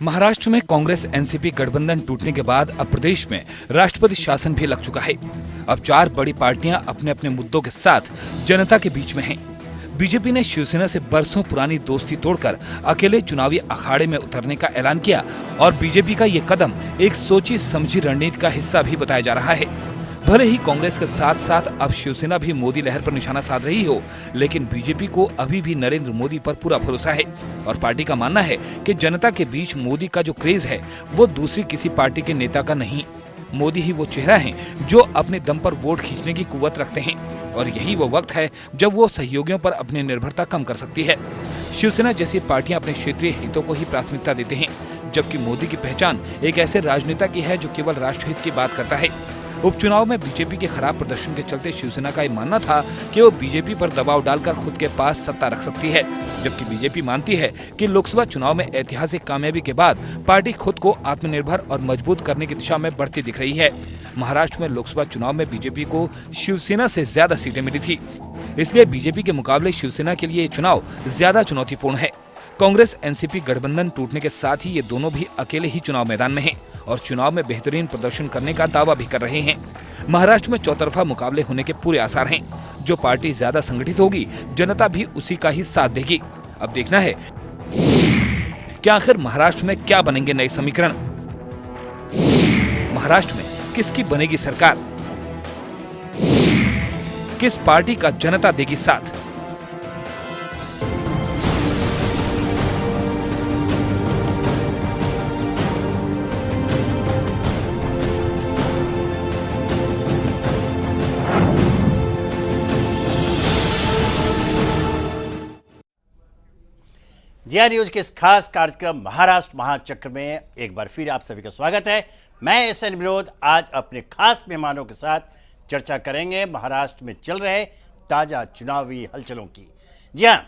महाराष्ट्र में कांग्रेस एनसीपी गठबंधन टूटने के बाद अब प्रदेश में राष्ट्रपति शासन भी लग चुका है। अब चार बड़ी पार्टियां अपने अपने मुद्दों के साथ जनता के बीच में हैं। बीजेपी ने शिवसेना से बरसों पुरानी दोस्ती तोड़कर अकेले चुनावी अखाड़े में उतरने का ऐलान किया और बीजेपी का ये कदम एक सोची समझी रणनीति का हिस्सा भी बताया जा रहा है। भले ही कांग्रेस के साथ साथ अब शिवसेना भी मोदी लहर पर निशाना साध रही हो, लेकिन बीजेपी को अभी भी नरेंद्र मोदी पर पूरा भरोसा है और पार्टी का मानना है कि जनता के बीच मोदी का जो क्रेज है वो दूसरी किसी पार्टी के नेता का नहीं। मोदी ही वो चेहरा है जो अपने दम पर वोट खींचने की कुव्वत रखते हैं और यही वो वक्त है जब वो सहयोगियों पर अपनी निर्भरता कम कर सकती है। शिवसेना जैसी पार्टियां अपने क्षेत्रीय हितों को ही प्राथमिकता देते हैं, जबकि मोदी की पहचान एक ऐसे राजनेता की है जो केवल राष्ट्रहित की बात करता है। उपचुनाव में बीजेपी के खराब प्रदर्शन के चलते शिवसेना का ये मानना था कि वो बीजेपी पर दबाव डालकर खुद के पास सत्ता रख सकती है, जबकि बीजेपी मानती है कि लोकसभा चुनाव में ऐतिहासिक कामयाबी के बाद पार्टी खुद को आत्मनिर्भर और मजबूत करने की दिशा में बढ़ती दिख रही है। महाराष्ट्र में लोकसभा चुनाव में बीजेपी को शिवसेना से ज्यादा सीटें मिली थी, इसलिए बीजेपी के मुकाबले शिवसेना के लिए ये चुनाव ज्यादा चुनौतीपूर्ण है। कांग्रेस एनसीपी गठबंधन टूटने के साथ ही ये दोनों भी अकेले ही चुनाव मैदान में हैं और चुनाव में बेहतरीन प्रदर्शन करने का दावा भी कर रहे हैं। महाराष्ट्र में चौतरफा मुकाबले होने के पूरे आसार हैं। जो पार्टी ज्यादा संगठित होगी, जनता भी उसी का ही साथ देगी। अब देखना है कि आखिर महाराष्ट्र में क्या बनेंगे नए समीकरण। महाराष्ट्र में किसकी बनेगी सरकार, किस पार्टी का जनता देगी साथ। जिया न्यूज के इस खास कार्यक्रम महाराष्ट्र महाचक्र में एक बार फिर आप सभी का स्वागत है। मैं एसएन विनोद आज अपने खास मेहमानों के साथ चर्चा करेंगे महाराष्ट्र में चल रहे ताजा चुनावी हलचलों की। जी हां,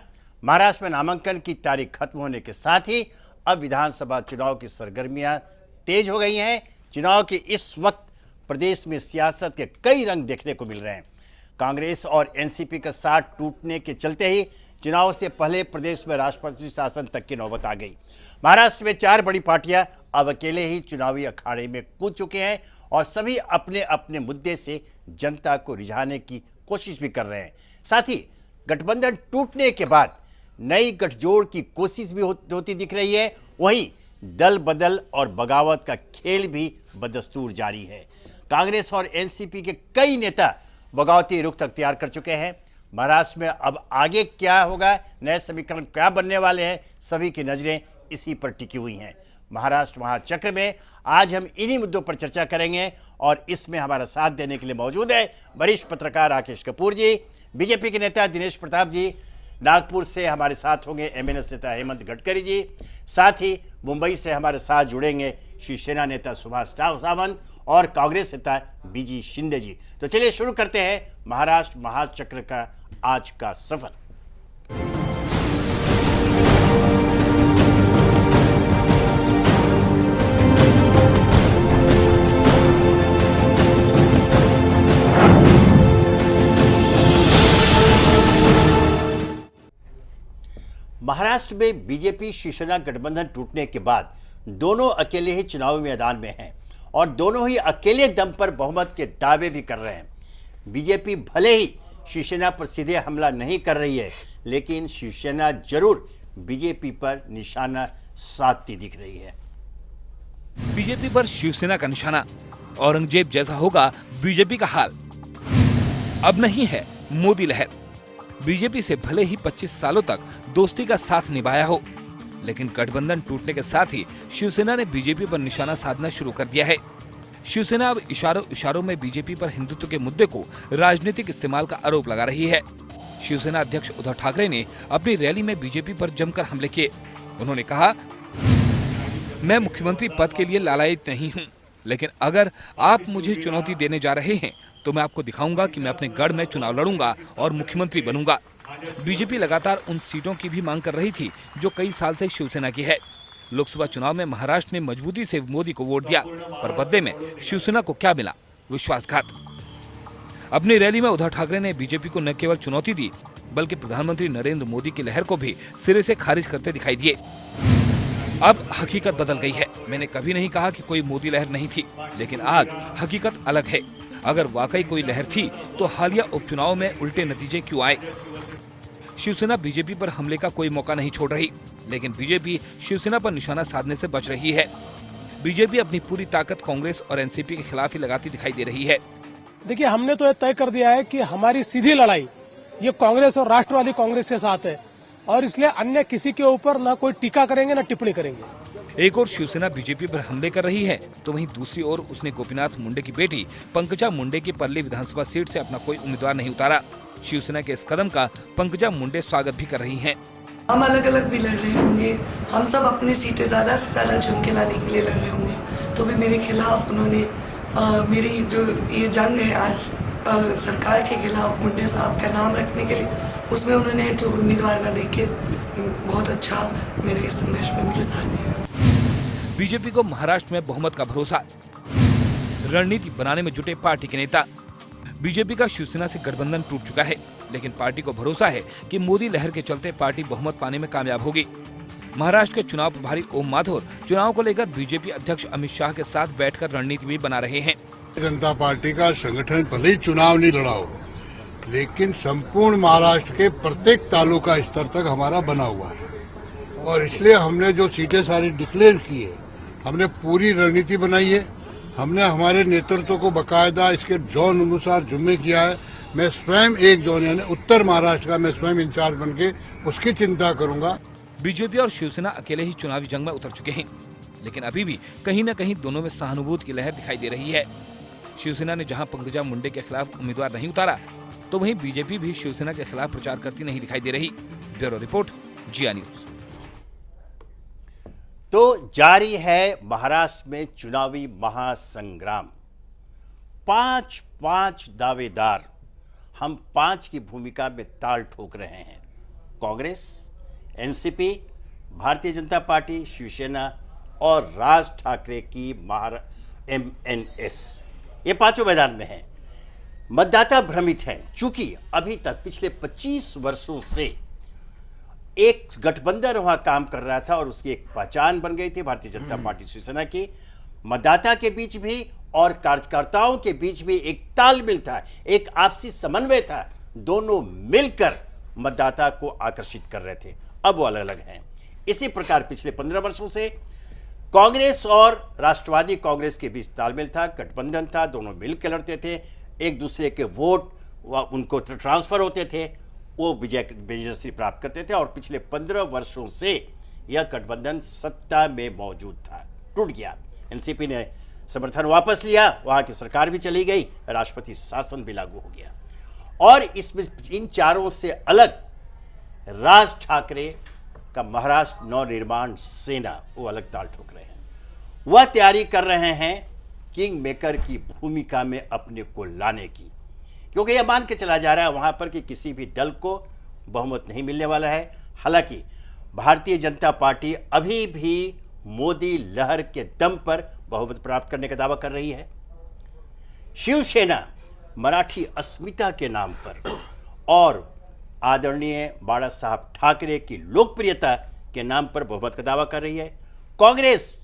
महाराष्ट्र में नामांकन की तारीख खत्म होने के साथ ही अब विधानसभा चुनाव की सरगर्मियां तेज हो गई हैं। चुनाव के इस वक्त प्रदेश में सियासत के कई रंग देखने को मिल रहे हैं। कांग्रेस और एनसीपी का साथ टूटने के चलते ही चुनाव से पहले प्रदेश में राष्ट्रपति शासन तक की नौबत आ गई। महाराष्ट्र में चार बड़ी पार्टियां अब अकेले ही चुनावी अखाड़े में कूद चुके हैं और सभी अपने अपने मुद्दे से जनता को रिझाने की कोशिश भी कर रहे हैं। साथ ही गठबंधन टूटने के बाद नई गठजोड़ की कोशिश भी होती दिख रही है। वहीं दल बदल और बगावत का खेल भी बदस्तूर जारी है। कांग्रेस और एनसीपी के कई नेता बगावती रुख अख्तियार कर चुके हैं। महाराष्ट्र में अब आगे क्या होगा, नए समीकरण क्या बनने वाले हैं, सभी की नजरें इसी पर टिकी हुई हैं। महाराष्ट्र महाचक्र में आज हम इन्हीं मुद्दों पर चर्चा करेंगे और इसमें हमारा साथ देने के लिए मौजूद है वरिष्ठ पत्रकार राकेश कपूर जी, बीजेपी के नेता दिनेश प्रताप जी, नागपुर से हमारे साथ होंगे एमएनएस नेता हेमंत गडकरी जी, साथ ही मुंबई से हमारे साथ जुड़ेंगे शिवसेना नेता सुभाष सावंत और कांग्रेस नेता बीजी शिंदे जी। तो चलिए शुरू करते हैं महाराष्ट्र महाचक्र का आज का सफर। महाराष्ट्र में बीजेपी शिवसेना गठबंधन टूटने के बाद दोनों अकेले ही चुनावी मैदान में हैं और दोनों ही अकेले दम पर बहुमत के दावे भी कर रहे हैं। बीजेपी भले ही शिवसेना पर सीधे हमला नहीं कर रही है, लेकिन शिवसेना जरूर बीजेपी पर निशाना साधती दिख रही है। बीजेपी पर शिवसेना का निशाना, औरंगजेब जैसा होगा बीजेपी का हाल। अब नहीं है मोदी लहर। बीजेपी से भले ही 25 सालों तक दोस्ती का साथ निभाया हो, लेकिन गठबंधन टूटने के साथ ही शिवसेना ने बीजेपी पर निशाना साधना शुरू कर दिया है। शिवसेना अब इशारों इशारों में बीजेपी पर हिंदुत्व के मुद्दे को राजनीतिक इस्तेमाल का आरोप लगा रही है। शिवसेना अध्यक्ष उद्धव ठाकरे ने अपनी रैली में बीजेपी पर जमकर हमले किए। उन्होंने कहा, मैं मुख्यमंत्री पद के लिए लालायित नहीं हूं, लेकिन अगर आप मुझे चुनौती देने जा रहे हैं तो मैं आपको दिखाऊंगा कि मैं अपने गढ़ में चुनाव लड़ूंगा और मुख्यमंत्री बनूंगा। बीजेपी लगातार उन सीटों की भी मांग कर रही थी जो कई साल से शिवसेना की है। लोकसभा चुनाव में महाराष्ट्र ने मजबूती से मोदी को वोट दिया, पर बदले में शिवसेना को क्या मिला? विश्वासघात। अपनी रैली में उद्धव ठाकरे ने बीजेपी को न केवल चुनौती दी, बल्कि प्रधानमंत्री नरेंद्र मोदी की लहर को भी सिरे से खारिज करते दिखाई दिए। अब हकीकत बदल गई है। मैंने कभी नहीं कहा कि कोई मोदी लहर नहीं थी, लेकिन आज हकीकत अलग है। अगर वाकई कोई लहर थी तो हालिया उपचुनाव में उल्टे नतीजे क्यों आए? शिवसेना बीजेपी पर हमले का कोई मौका नहीं छोड़ रही, लेकिन बीजेपी शिवसेना पर निशाना साधने से बच रही है। बीजेपी अपनी पूरी ताकत कांग्रेस और एनसीपी के खिलाफ ही लगाती दिखाई दे रही है। देखिए, हमने तो यह तय कर दिया है कि हमारी सीधी लड़ाई ये कांग्रेस और राष्ट्रवादी कांग्रेस के साथ है, और इसलिए अन्य किसी के ऊपर न कोई टीका करेंगे न टिप्पणी करेंगे। एक और शिवसेना बीजेपी पर हमले कर रही है, तो वहीं दूसरी ओर उसने गोपीनाथ मुंडे की बेटी पंकजा मुंडे की पर्ली विधानसभा सीट से अपना कोई उम्मीदवार नहीं उतारा। शिवसेना के इस कदम का पंकजा मुंडे स्वागत भी कर रही हैं। हम अलग अलग भी लड़ रहे होंगे, हम सब अपनी सीटें ज़्यादा से ज़्यादा चुन के लाने के लिए लड़ रहे होंगे, तो भी मेरे खिलाफ उन्होंने मेरी जो ये जंग है आज सरकार के खिलाफ मुंडे साहब का नाम रखने के लिए, उसमें उन्होंने जो उम्मीदवार न देके बहुत अच्छा मेरे इस संघर्ष में मुझे साथ दिया। बीजेपी को महाराष्ट्र में बहुमत का भरोसा, रणनीति बनाने में जुटे पार्टी के नेता। बीजेपी का शिवसेना से गठबंधन टूट चुका है, लेकिन पार्टी को भरोसा है कि मोदी लहर के चलते पार्टी बहुमत पाने में कामयाब होगी। महाराष्ट्र के चुनाव प्रभारी ओम माथुर चुनाव को लेकर बीजेपी अध्यक्ष अमित शाह के साथ बैठकर रणनीति भी बना रहे हैं। जनता पार्टी का संगठन भले ही चुनाव नहीं लड़ा हो, लेकिन संपूर्ण महाराष्ट्र के प्रत्येक तालुका स्तर तक हमारा बना हुआ है, और इसलिए हमने जो सीटें सारी डिक्लेयर की है, हमने पूरी रणनीति बनाई है। हमने हमारे नेतृत्व को बकायदा इसके जोन अनुसार जुम्मे किया है। मैं स्वयं एक जोन यानी उत्तर महाराष्ट्र का मैं स्वयं इंचार्ज बन के उसकी चिंता करूंगा। बीजेपी और शिवसेना अकेले ही चुनावी जंग में उतर चुके हैं, लेकिन अभी भी कहीं न कहीं दोनों में सहानुभूति की लहर दिखाई दे रही है। शिवसेना ने जहां पंकजा मुंडे के खिलाफ उम्मीदवार नहीं उतारा, तो वहीं बीजेपी भी शिवसेना के खिलाफ प्रचार करती नहीं दिखाई दे रही। ब्यूरो रिपोर्ट, जिया न्यूज। तो जारी है महाराष्ट्र में चुनावी महासंग्राम। 5 दावेदार हम 5 की भूमिका में ताल ठोक रहे हैं। कांग्रेस, एनसीपी, भारतीय जनता पार्टी, शिवसेना और राज ठाकरे की एमएनएस, ये पांचों मैदान में हैं। मतदाता भ्रमित हैं, चूंकि अभी तक पिछले 25 वर्षों से एक गठबंधन वहां काम कर रहा था और उसकी एक पहचान बन गई थी भारतीय जनता पार्टी शिवसेना की। मतदाता के बीच भी और कार्यकर्ताओं के बीच भी एक तालमेल था, एक आपसी समन्वय था। दोनों मिलकर मतदाता को आकर्षित कर रहे थे। अब वो अलग अलग हैं। इसी प्रकार पिछले 15 वर्षों से कांग्रेस और राष्ट्रवादी कांग्रेस के बीच तालमेल था, गठबंधन था, दोनों मिलकर लड़ते थे। एक दूसरे के वोट उनको ट्रांसफर होते थे, वो विजयश्री प्राप्त करते थे, और पिछले 15 वर्षों से यह गठबंधन सत्ता में मौजूद था। टूट गया। एनसीपी ने समर्थन वापस लिया, वहां की सरकार भी चली गई, राष्ट्रपति शासन भी लागू हो गया। और इसमें इन चारों से अलग राज ठाकरे का महाराष्ट्र नवनिर्माण सेना, वो अलग ताल ठोक रहे हैं। वह तैयारी कर रहे हैं किंग मेकर की भूमिका में अपने को लाने की, क्योंकि यह मान के चला जा रहा है वहां पर कि किसी भी दल को बहुमत नहीं मिलने वाला है। हालांकि भारतीय जनता पार्टी अभी भी मोदी लहर के दम पर बहुमत प्राप्त करने का दावा कर रही है। शिवसेना मराठी अस्मिता के नाम पर और आदरणीय बाला साहब ठाकरे की लोकप्रियता के नाम पर बहुमत का दावा कर रही है। कांग्रेस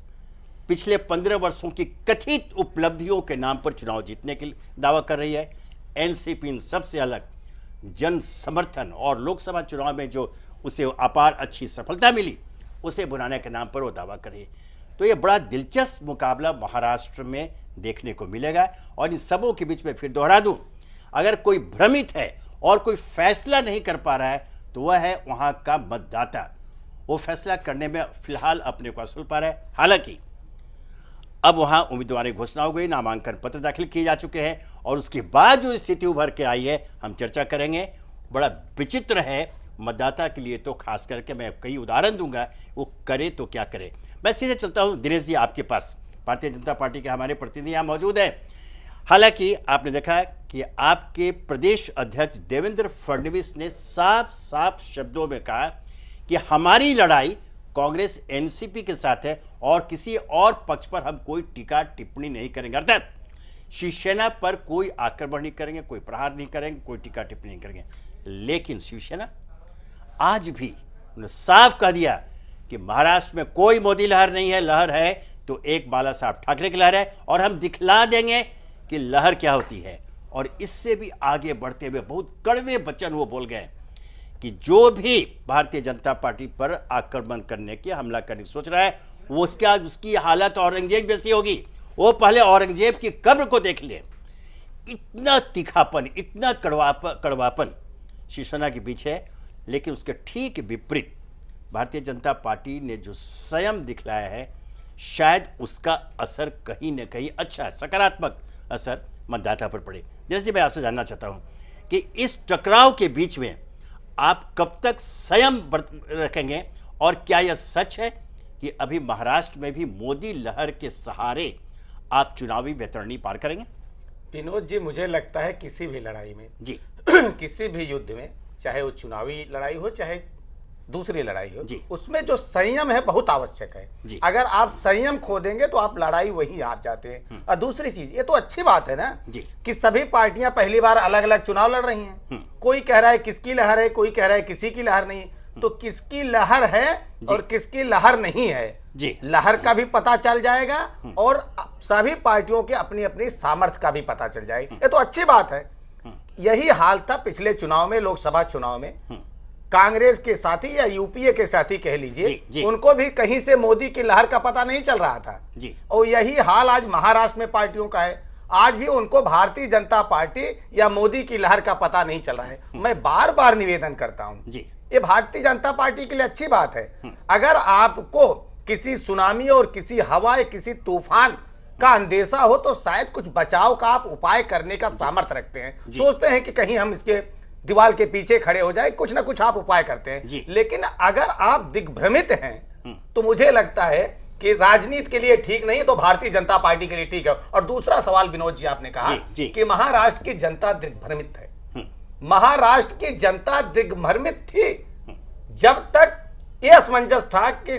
पिछले 15 वर्षों की कथित उपलब्धियों के नाम पर चुनाव जीतने के दावा कर रही है। एनसीपी इन सबसे अलग जन समर्थन और लोकसभा चुनाव में जो उसे अपार अच्छी सफलता मिली, उसे बुलाने के नाम पर वो दावा कर रही है। तो ये बड़ा दिलचस्प मुकाबला महाराष्ट्र में देखने को मिलेगा। और इन सबों के बीच में फिर दोहरा दूं, अगर कोई भ्रमित है और कोई फैसला नहीं कर पा रहा है, तो वह है वहां का मतदाता। वो फैसला करने में फिलहाल अपने को असुल पा रहा है। हालांकि अब वहां उम्मीदवारी घोषणा हो गई, नामांकन पत्र दाखिल किए जा चुके हैं, और उसके बाद जो स्थिति उभर के आई है हम चर्चा करेंगे। बड़ा विचित्र है मतदाता के लिए, तो खास करके मैं कई उदाहरण दूंगा, वो करे तो क्या करे। मैं सीधे चलता हूं दिनेश जी आपके पास, भारतीय जनता पार्टी के हमारे प्रतिनिधि यहाँ मौजूद हैं। हालांकि आपने देखा कि आपके प्रदेश अध्यक्ष देवेंद्र फडणवीस ने साफ साफ शब्दों में कहा कि हमारी लड़ाई कांग्रेस एनसीपी के साथ है और किसी और पक्ष पर हम कोई टीका टिप्पणी नहीं करेंगे। अर्थात शिवसेना पर कोई आक्रमण नहीं करेंगे, कोई प्रहार नहीं करेंगे, कोई टीका टिप्पणी नहीं करेंगे। लेकिन शिवसेना आज भी उन्होंने साफ कह दिया कि महाराष्ट्र में कोई मोदी लहर नहीं है, लहर है तो एक बाला साहब ठाकरे की लहर है और हम दिखला देंगे कि लहर क्या होती है। और इससे भी आगे बढ़ते हुए बहुत कड़वे वचन वो बोल गए कि जो भी भारतीय जनता पार्टी पर आक्रमण करने की, हमला करने की सोच रहा है वो उसकी हालत औरंगजेब जैसी होगी, वो पहले औरंगजेब की कब्र को देख ले। इतना तीखापन, इतना कड़वापन शिवसेना के पीछे है। लेकिन उसके ठीक विपरीत भारतीय जनता पार्टी ने जो संयम दिखलाया है, शायद उसका असर कहीं न कहीं अच्छा, सकारात्मक असर मतदाता पर पड़े। जैसे मैं आपसे जानना चाहता हूं कि इस टकराव के बीच में आप कब तक संयम रखेंगे और क्या यह सच है कि अभी महाराष्ट्र में भी मोदी लहर के सहारे आप चुनावी वैतरणी पार करेंगे? विनोद जी, मुझे लगता है किसी भी लड़ाई में जी किसी भी युद्ध में, चाहे वो चुनावी लड़ाई हो चाहे दूसरी लड़ाई हो, जी। उसमें जो संयम है बहुत आवश्यक है। जी। अगर आप संयम खो देंगे तो आप लड़ाई वहीं हार जाते हैं। और दूसरी चीज, ये तो अच्छी बात है ना जी। कि सभी पार्टियां पहली बार अलग अलग चुनाव लड़ रही हैं। कोई कह रहा है किसकी लहर है, कोई कह रहा है किसी की लहर नहीं। तो किसकी लहर है और किसकी लहर नहीं है, जी। लहर का भी पता चल जाएगा और सभी पार्टियों के अपनी अपनी सामर्थ्य का भी पता चल जाएगा। ये तो अच्छी बात है। यही हाल था पिछले चुनाव में, लोकसभा चुनाव में। कांग्रेस के साथी या यूपीए के साथी कह जी, लीजिए, जी। उनको भी कहीं से मोदी की लहर का पता नहीं चल रहा था जी। और यही हाल आज महाराष्ट्र में पार्टियों का है। आज भी उनको भारतीय जनता पार्टी या मोदी की लहर का पता नहीं चल रहा है। मैं बार बार निवेदन करता हूं, जी। ये भारतीय जनता पार्टी के लिए अच्छी बात है। अगर आपको किसी सुनामी और किसी हवा, किसी तूफान का अंदेशा हो तो शायद कुछ बचाव का आप उपाय करने का सामर्थ्य रखते हैं, सोचते हैं कि कहीं हम इसके दीवार के पीछे खड़े हो जाए, कुछ ना कुछ आप उपाय करते हैं। लेकिन अगर आप दिग्भ्रमित हैं तो मुझे लगता है कि राजनीति के लिए ठीक नहीं, तो भारतीय जनता पार्टी के लिए ठीक है। और दूसरा सवाल विनोद जी, आपने कहा जी। कि महाराष्ट्र की जनता दिग्भ्रमित है। महाराष्ट्र की जनता दिग्भ्रमित थी जब तक यह असमंजस था कि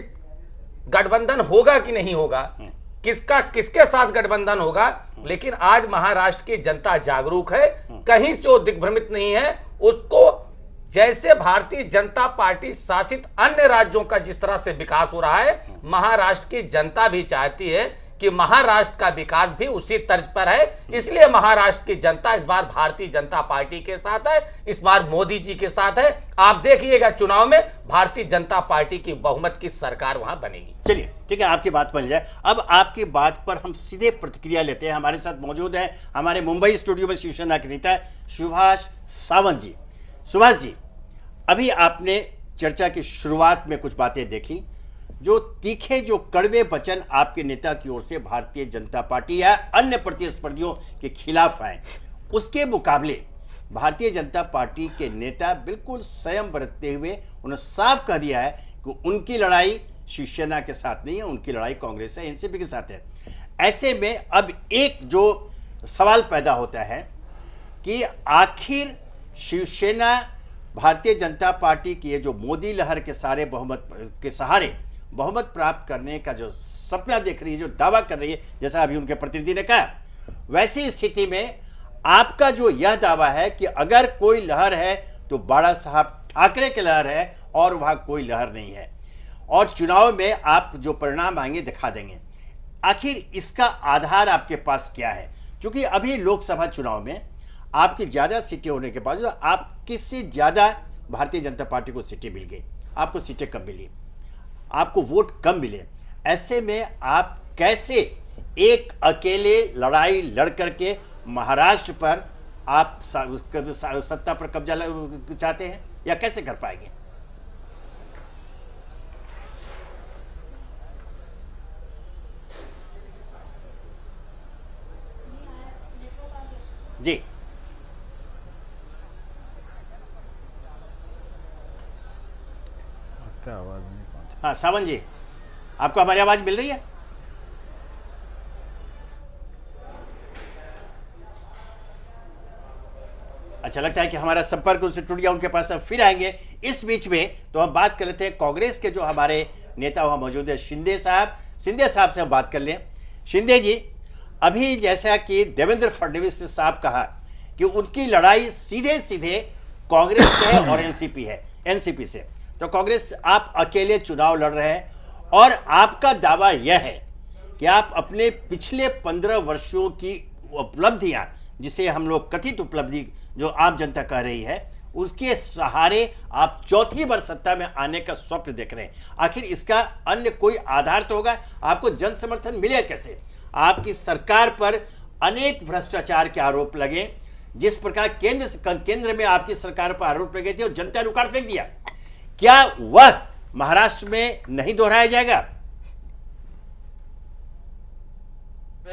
गठबंधन होगा कि नहीं होगा, किसका किसके साथ गठबंधन होगा। लेकिन आज महाराष्ट्र की जनता जागरूक है, कहीं से वो दिग्भ्रमित नहीं है। उसको जैसे भारतीय जनता पार्टी शासित अन्य राज्यों का जिस तरह से विकास हो रहा है, महाराष्ट्र की जनता भी चाहती है कि महाराष्ट्र का विकास भी उसी तर्ज पर है। इसलिए महाराष्ट्र की जनता इस बार भारतीय जनता पार्टी के साथ है, इस बार मोदी जी के साथ है। आप देखिएगा चुनाव में भारतीय जनता पार्टी की बहुमत की सरकार वहां बनेगी। चलिए ठीक है, आपकी बात बन जाए। अब आपकी बात पर हम सीधे प्रतिक्रिया लेते हैं। हमारे साथ मौजूद है हमारे मुंबई स्टूडियो में शिवसेना के नेता सुभाष सावंत जी। सुभाष जी, अभी आपने चर्चा की शुरुआत में कुछ बातें देखी, जो तीखे, जो कड़वे वचन आपके नेता की ओर से भारतीय जनता पार्टी या अन्य प्रतिस्पर्धियों के खिलाफ आए, उसके मुकाबले भारतीय जनता पार्टी के नेता बिल्कुल संयम बरतते हुए उन्होंने साफ कह दिया है कि उनकी लड़ाई शिवसेना के साथ नहीं है, उनकी लड़ाई कांग्रेस है, एनसीपी के साथ है। ऐसे में अब एक जो सवाल पैदा होता है कि आखिर शिवसेना भारतीय जनता पार्टी की ये जो मोदी लहर के सारे बहुमत के सहारे बहुमत प्राप्त करने का जो सपना देख रही है, जो दावा कर रही है, जैसा अभी उनके प्रतिनिधि ने कहा, वैसी स्थिति में आपका जो यह दावा है कि अगर कोई लहर है तो बाला साहब ठाकरे की लहर है और वहां कोई लहर नहीं है, और चुनाव में आप जो परिणाम आएंगे दिखा देंगे। आखिर इसका आधार आपके पास क्या है? क्योंकि अभी लोकसभा चुनाव में आपकी ज्यादा सीटें होने के बावजूद आप किससे ज्यादा भारतीय जनता पार्टी को सीटें मिल गई, आपको सीटें कम मिली, आपको वोट कम मिले। ऐसे में आप कैसे एक अकेले लड़ाई लड़ करके महाराष्ट्र पर आप सत्ता पर कब्जा चाहते हैं, या कैसे कर पाएंगे? जी आवाज नहीं पहुंची। हाँ सावंत जी, आपको हमारी आवाज मिल रही है? अच्छा, लगता है कि हमारा संपर्क उनसे टूट गया, उनके पास अब फिर आएंगे। इस बीच में तो हम बात कर लेते हैं कांग्रेस के जो हमारे नेता वहां मौजूद है, शिंदे साहब से हम बात कर लें। शिंदे जी, अभी जैसा कि देवेंद्र फडणवीस ने साहब कहा कि उनकी लड़ाई सीधे सीधे कांग्रेस से और एनसीपी से। तो कांग्रेस, आप अकेले चुनाव लड़ रहे हैं और आपका दावा यह है कि आप अपने पिछले 15 वर्षों की उपलब्धियां, जिसे हम लोग कथित उपलब्धि जो आम जनता कह रही है, उसके सहारे आप चौथी बार सत्ता में आने का स्वप्न देख रहे हैं। आखिर इसका अन्य कोई आधार तो होगा, आपको जन समर्थन मिले कैसे? आपकी सरकार पर अनेक भ्रष्टाचार के आरोप लगे, जिस प्रकार केंद्र में आपकी सरकार पर आरोप लगे थे और जनता ने उखाड़ फेंक दिया, क्या वह महाराष्ट्र में नहीं दोहराया जाएगा?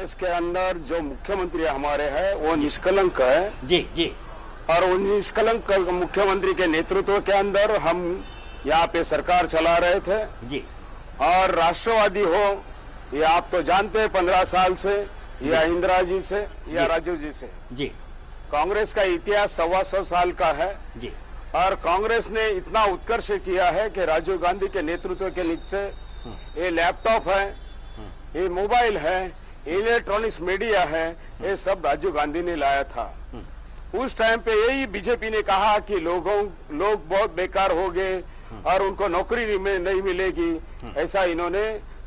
इसके अंदर जो मुख्यमंत्री हमारे हैं वो निष्कलंक है जी और उन निष्कलंक मुख्यमंत्री के नेतृत्व के अंदर हम यहाँ पे सरकार चला रहे थे जी। और राष्ट्रवादी हो, ये आप तो जानते हैं 15 साल से, या इंदिरा जी से या राजीव जी से। जी। कांग्रेस का इतिहास 125 साल का है जी। और कांग्रेस ने इतना उत्कर्ष किया है कि राजीव गांधी के नेतृत्व के नीचे ये लैपटॉप है, ये मोबाइल है, इलेक्ट्रॉनिक्स मीडिया है, ये सब राजीव गांधी ने लाया था। उस टाइम पे यही बीजेपी ने कहा कि लोग बहुत बेकार हो गए और उनको नौकरी नहीं मिलेगी, ऐसा इन्होंने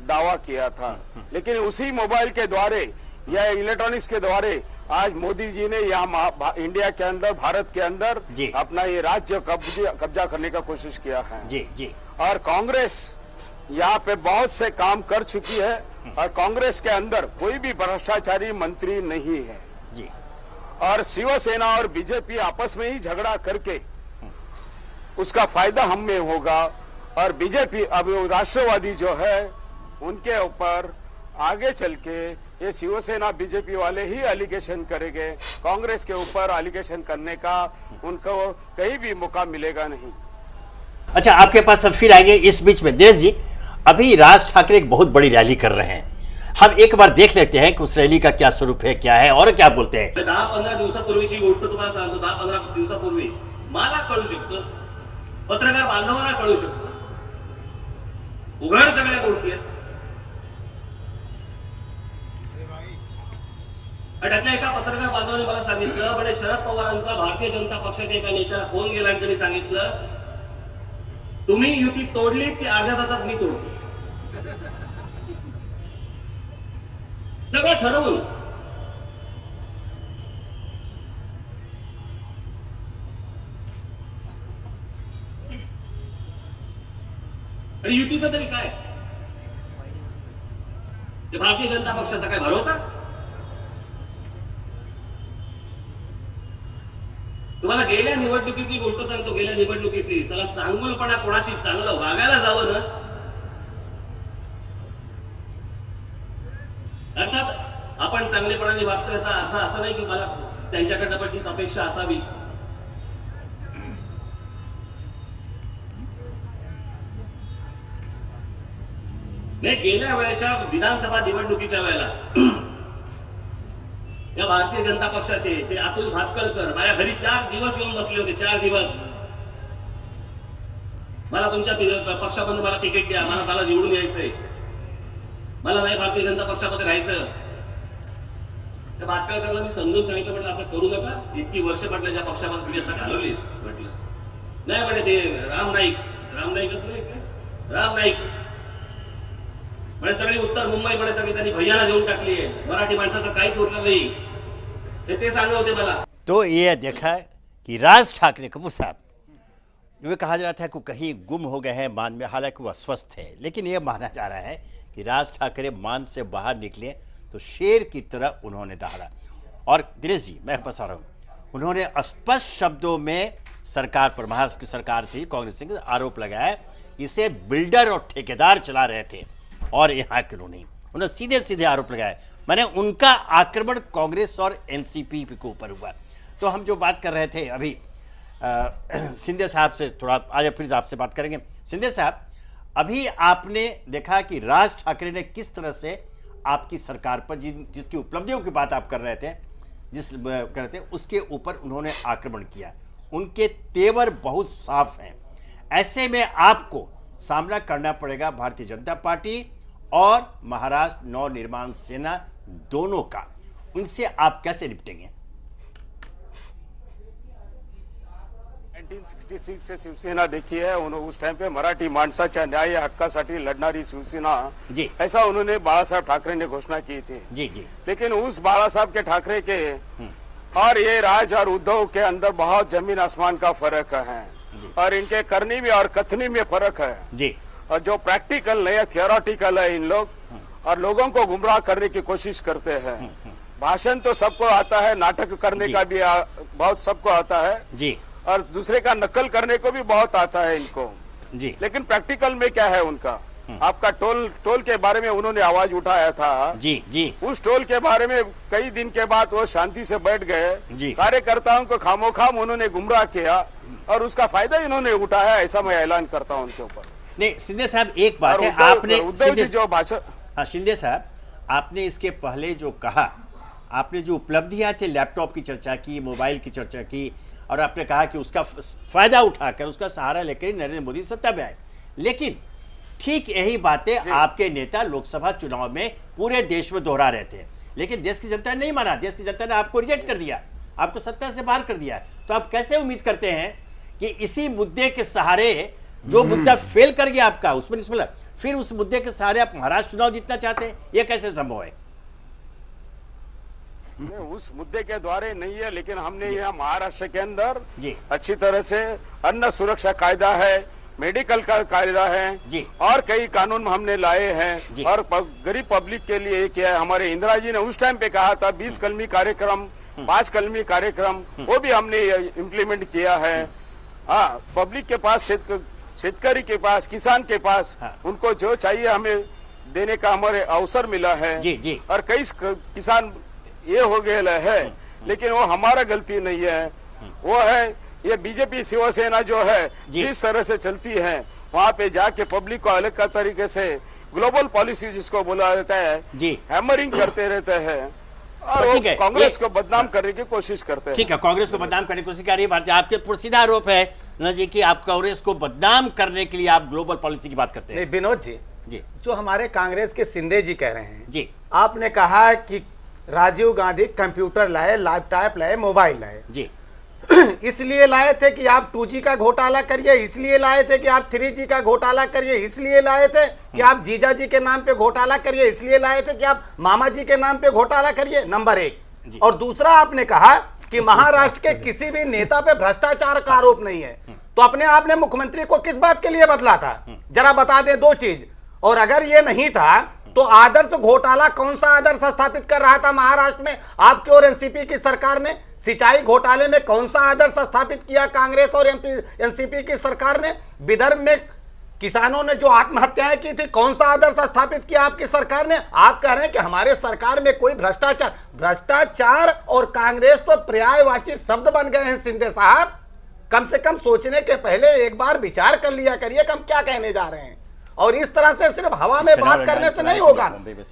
दावा किया था। लेकिन उसी मोबाइल के द्वारे या इलेक्ट्रॉनिक्स के द्वारे आज मोदी जी ने यहाँ इंडिया के अंदर, भारत के अंदर अपना ये राज्य कब्जा करने का कोशिश किया है जी। और कांग्रेस यहाँ पे बहुत से काम कर चुकी है और कांग्रेस के अंदर कोई भी भ्रष्टाचारी मंत्री नहीं है जी। और शिवसेना और बीजेपी आपस में ही झगड़ा करके उसका फायदा हम में होगा और बीजेपी अब राष्ट्रवादी जो है उनके ऊपर आगे चल के ये शिवसेना बीजेपी वाले ही एलिगेशन करेंगे, कांग्रेस के ऊपर एलिगेशन करने का उनको कहीं भी मौका मिलेगा नहीं। अच्छा, आपके पास हम फिर आएंगे। इस बीच में दिनेश जी, अभी राज ठाकरे एक बहुत बड़ी रैली कर रहे हैं, हम एक बार देख लेते हैं कि उस रैली का क्या स्वरूप है, क्या है और क्या बोलते हैं। 10-15 दिवसापूर्वीची गोष्ट तुम्हाला सांगतो। 10-15 दिवसापूर्वी मला कळू शकतं, पत्रकार बांधवांना कळू शकतं, उघड सगळ्या गोष्टी आहेत। त्यातल्या एका पत्रकार बांधवाने मला सांगितलं, बडे शरद पवारांचा भारतीय जनता पक्षाच्या एका नेत्याला फोन गेला आणि त्यांनी सांगितलं, तुम्ही युती तोडली की अर्ध्या तासात मी तोडतो, सगळं ठरवून। आणि युतीचं तरी काय, ते भारतीय जनता पक्षाचा काय भरोसा? तुम्हाला गेल्या निवडणुकीतली गोष्ट सांगतो। गेल्या निवडणुकीतली चला चांगुलपणा कोणाशी चांगलं वागायला जावं ना, अर्थात आपण चांगलेपणाने वागतो याचा अर्थ असा नाही की मला त्यांच्याकडनं पण तीच अपेक्षा असावी। नाही, गेल्या वेळेच्या विधानसभा निवडणुकीच्या वेळेला या भारतीय जनता पक्षाचे ते अतुल भातखळकर माझ्या घरी 4 दिवस येऊन बसले होते। 4 दिवस मला तुमच्या पक्षामधून मला तिकीट द्या, मला निवडून यायचंय, मला नाही भारतीय जनता पक्षामध्ये राहायचं। त्या भातखळकरला मी समजून सांगितलं, म्हटलं असं करू नका, इतकी वर्ष म्हटलं ज्या पक्षामध्ये तुम्ही आता घालवली, म्हटलं नाही म्हणे ते राम नाईकच नाही, राम नाईक म्हणे सगळी उत्तर मुंबई म्हणे सगळी त्यांनी भैयाला घेऊन टाकली आहे, मराठी माणसाचं काहीच उरलं नाही, ते सांगत होते मला। तो ये देखा कि राज ठाकरे कपूर साहब, ये कहा जा रहा था कि कहीं गुम हो गए हैं मान में, हालांकि वो अस्वस्थ है, लेकिन ये माना जा रहा है कि राज ठाकरे मान से बाहर निकले तो शेर की तरह उन्होंने दहाड़ा। और दिनेश जी, मैं बता रहा हूँ, उन्होंने स्पष्ट शब्दों में सरकार पर, महाराष्ट्र की सरकार थी कांग्रेस के, आरोप लगाया इसे बिल्डर और ठेकेदार चला रहे थे और यहाँ के लोग नहीं। उन्होंने सीधे सीधे आरोप लगाए, मैंने उनका आक्रमण कांग्रेस और एनसीपी के ऊपर हुआ। तो हम जो बात कर रहे थे अभी सिंधिया साहब से, थोड़ा आज फिर आपसे बात करेंगे। सिंधिया साहब, अभी आपने देखा कि राज ठाकरे ने किस तरह से आपकी सरकार पर, जिसकी उपलब्धियों की बात आप कर रहे थे, उसके ऊपर उन्होंने आक्रमण किया। उनके तेवर बहुत साफ हैं। ऐसे में आपको सामना करना पड़ेगा भारतीय जनता पार्टी और महाराष्ट्र नवनिर्माण सेना दोनों का। उनसे आप कैसे निपटेंगे? 1966 से शिवसेना देखी है, उस टाइम पे मराठी माणसाच्या न्याय हक्कासाठी लढणारी शिवसेना, जी। ऐसा उन्होंने बाला साहब ठाकरे ने घोषणा की थी। जी जी लेकिन उस बाला साहब के ठाकरे के और ये राज और उद्धव के अंदर बहुत जमीन आसमान का फर्क है, और इनके करनी में और कथनी में फर्क है। जी और जो प्रैक्टिकल नहीं है, थियोरटिकल है इन लोग, और लोगों को गुमराह करने की कोशिश करते हैं। भाषण तो सबको आता है, नाटक करने जी। का भी बहुत सबको आता है जी और दूसरे का नकल करने को भी बहुत आता है इनको। जी लेकिन प्रैक्टिकल में क्या है उनका? आपका टोल के बारे में उन्होंने आवाज उठाया था। जी जी उस टोल के बारे में कई दिन के बाद वो शांति से बैठ गए। जी। कार्यकर्ताओं को खामोखाम उन्होंने गुमराह किया और उसका फायदा इन्होंने उठाया, ऐसा मैं ऐलान करता हूं उनके ऊपर। नहीं, शिंदे साहब एक बात और है, आपने उद्धव जी शिंदे जो भाषण, हाँ शिंदे साहब, आपने इसके पहले जो कहा, आपने जो उपलब्धियां थे, लैपटॉप की चर्चा की, मोबाइल की चर्चा की, और आपने कहा कि उसका फायदा उठाकर, उसका सहारा लेकर नरेंद्र मोदी सत्ता में आए। लेकिन ठीक यही बातें आपके नेता लोकसभा चुनाव में पूरे देश में दोहरा रहे थे, लेकिन देश की जनता ने नहीं माना। देश की जनता ने आपको रिजेक्ट कर दिया, आपको सत्ता से बाहर कर दिया। तो आप कैसे उम्मीद करते हैं कि इसी मुद्दे के सहारे, जो मुद्दा फेल कर गया आपका, उसमें फिर उस मुद्दे के सहारे आप महाराष्ट्र चुनाव जीतना चाहते हैं? यह कैसे संभव है? उस मुद्दे के द्वारा नहीं है, लेकिन हमने यहाँ महाराष्ट्र के अंदर जी। अच्छी तरह से अन्न सुरक्षा कायदा है, मेडिकल का कायदा है जी। और कई कानून हमने लाए हैं जी। और गरीब पब्लिक के लिए किया है। हमारे इंदिरा जी ने उस टाइम पे कहा था 20 कलमी कार्यक्रम, 5 कलमी कार्यक्रम, वो भी हमने इम्प्लीमेंट किया है। हाँ, पब्लिक के पास, शेतकरी के पास, किसान के पास, उनको जो चाहिए हमें देने का हमारे अवसर मिला है। जी जी और कई किसान ये हो गए है, लेकिन वो हमारा गलती नहीं है, वो है ये बीजेपी शिवसेना जो है जिस तरह से चलती है, वहाँ पे जाके पब्लिक को अलग का तरीके से ग्लोबल पॉलिसी जिसको बोला जाता है जी, हैमरिंग करते रहते हैं और तो वो ठीक है, कांग्रेस को बदनाम करने की कोशिश करते हैं। ठीक है, कांग्रेस को बदनाम करने की कोशिश कर रही है भारतीय। आपके ऊपर सीधा आरोप है ना जी कि आप कांग्रेस को बदनाम करने के लिए आप ग्लोबल पॉलिसी की बात करते हैं। नहीं विनोद जी, जी जो हमारे कांग्रेस के शिंदे जी कह रहे हैं, जी आपने कहा कि राजीव गांधी कंप्यूटर लाए, लैपटॉप लाए, मोबाइल लाए, जी इसलिए लाए थे कि आप 2G का घोटाला करिए, इसलिए लाए थे कि आप 3G का घोटाला करिए, इसलिए लाए थे कि आप जीजा जी के नाम पे घोटाला करिए, इसलिए लाए थे कि आप मामा जी के नाम पे घोटाला करिए, नंबर 1। और दूसरा आपने कहा कि महाराष्ट्र के किसी भी नेता पे भ्रष्टाचार का आरोप नहीं है। तो अपने आपने मुख्यमंत्री को किस बात के लिए बदला था, जरा बता दें 2 चीज। और अगर ये नहीं था तो आदर्श घोटाला कौन सा आदर्श स्थापित कर रहा था महाराष्ट्र में आपके और एनसीपी की सरकार ने? सिंचाई घोटाले में कौन सा आदर्श स्थापित किया कांग्रेस और एनसीपी की सरकार ने? विदर्भ में किसानों ने जो आत्महत्याएं की थी, कौन सा आदर्श स्थापित किया आपकी सरकार ने? आप कह रहे हैं कि हमारे सरकार में कोई भ्रष्टाचार और कांग्रेस तो पर्यायवाची शब्द बन गए हैं। शिंदे साहब, कम से कम सोचने के पहले एक बार विचार कर लिया करिए कि हम क्या कहने जा रहे हैं। और इस तरह से सिर्फ हवा में बात करने से नहीं होगा।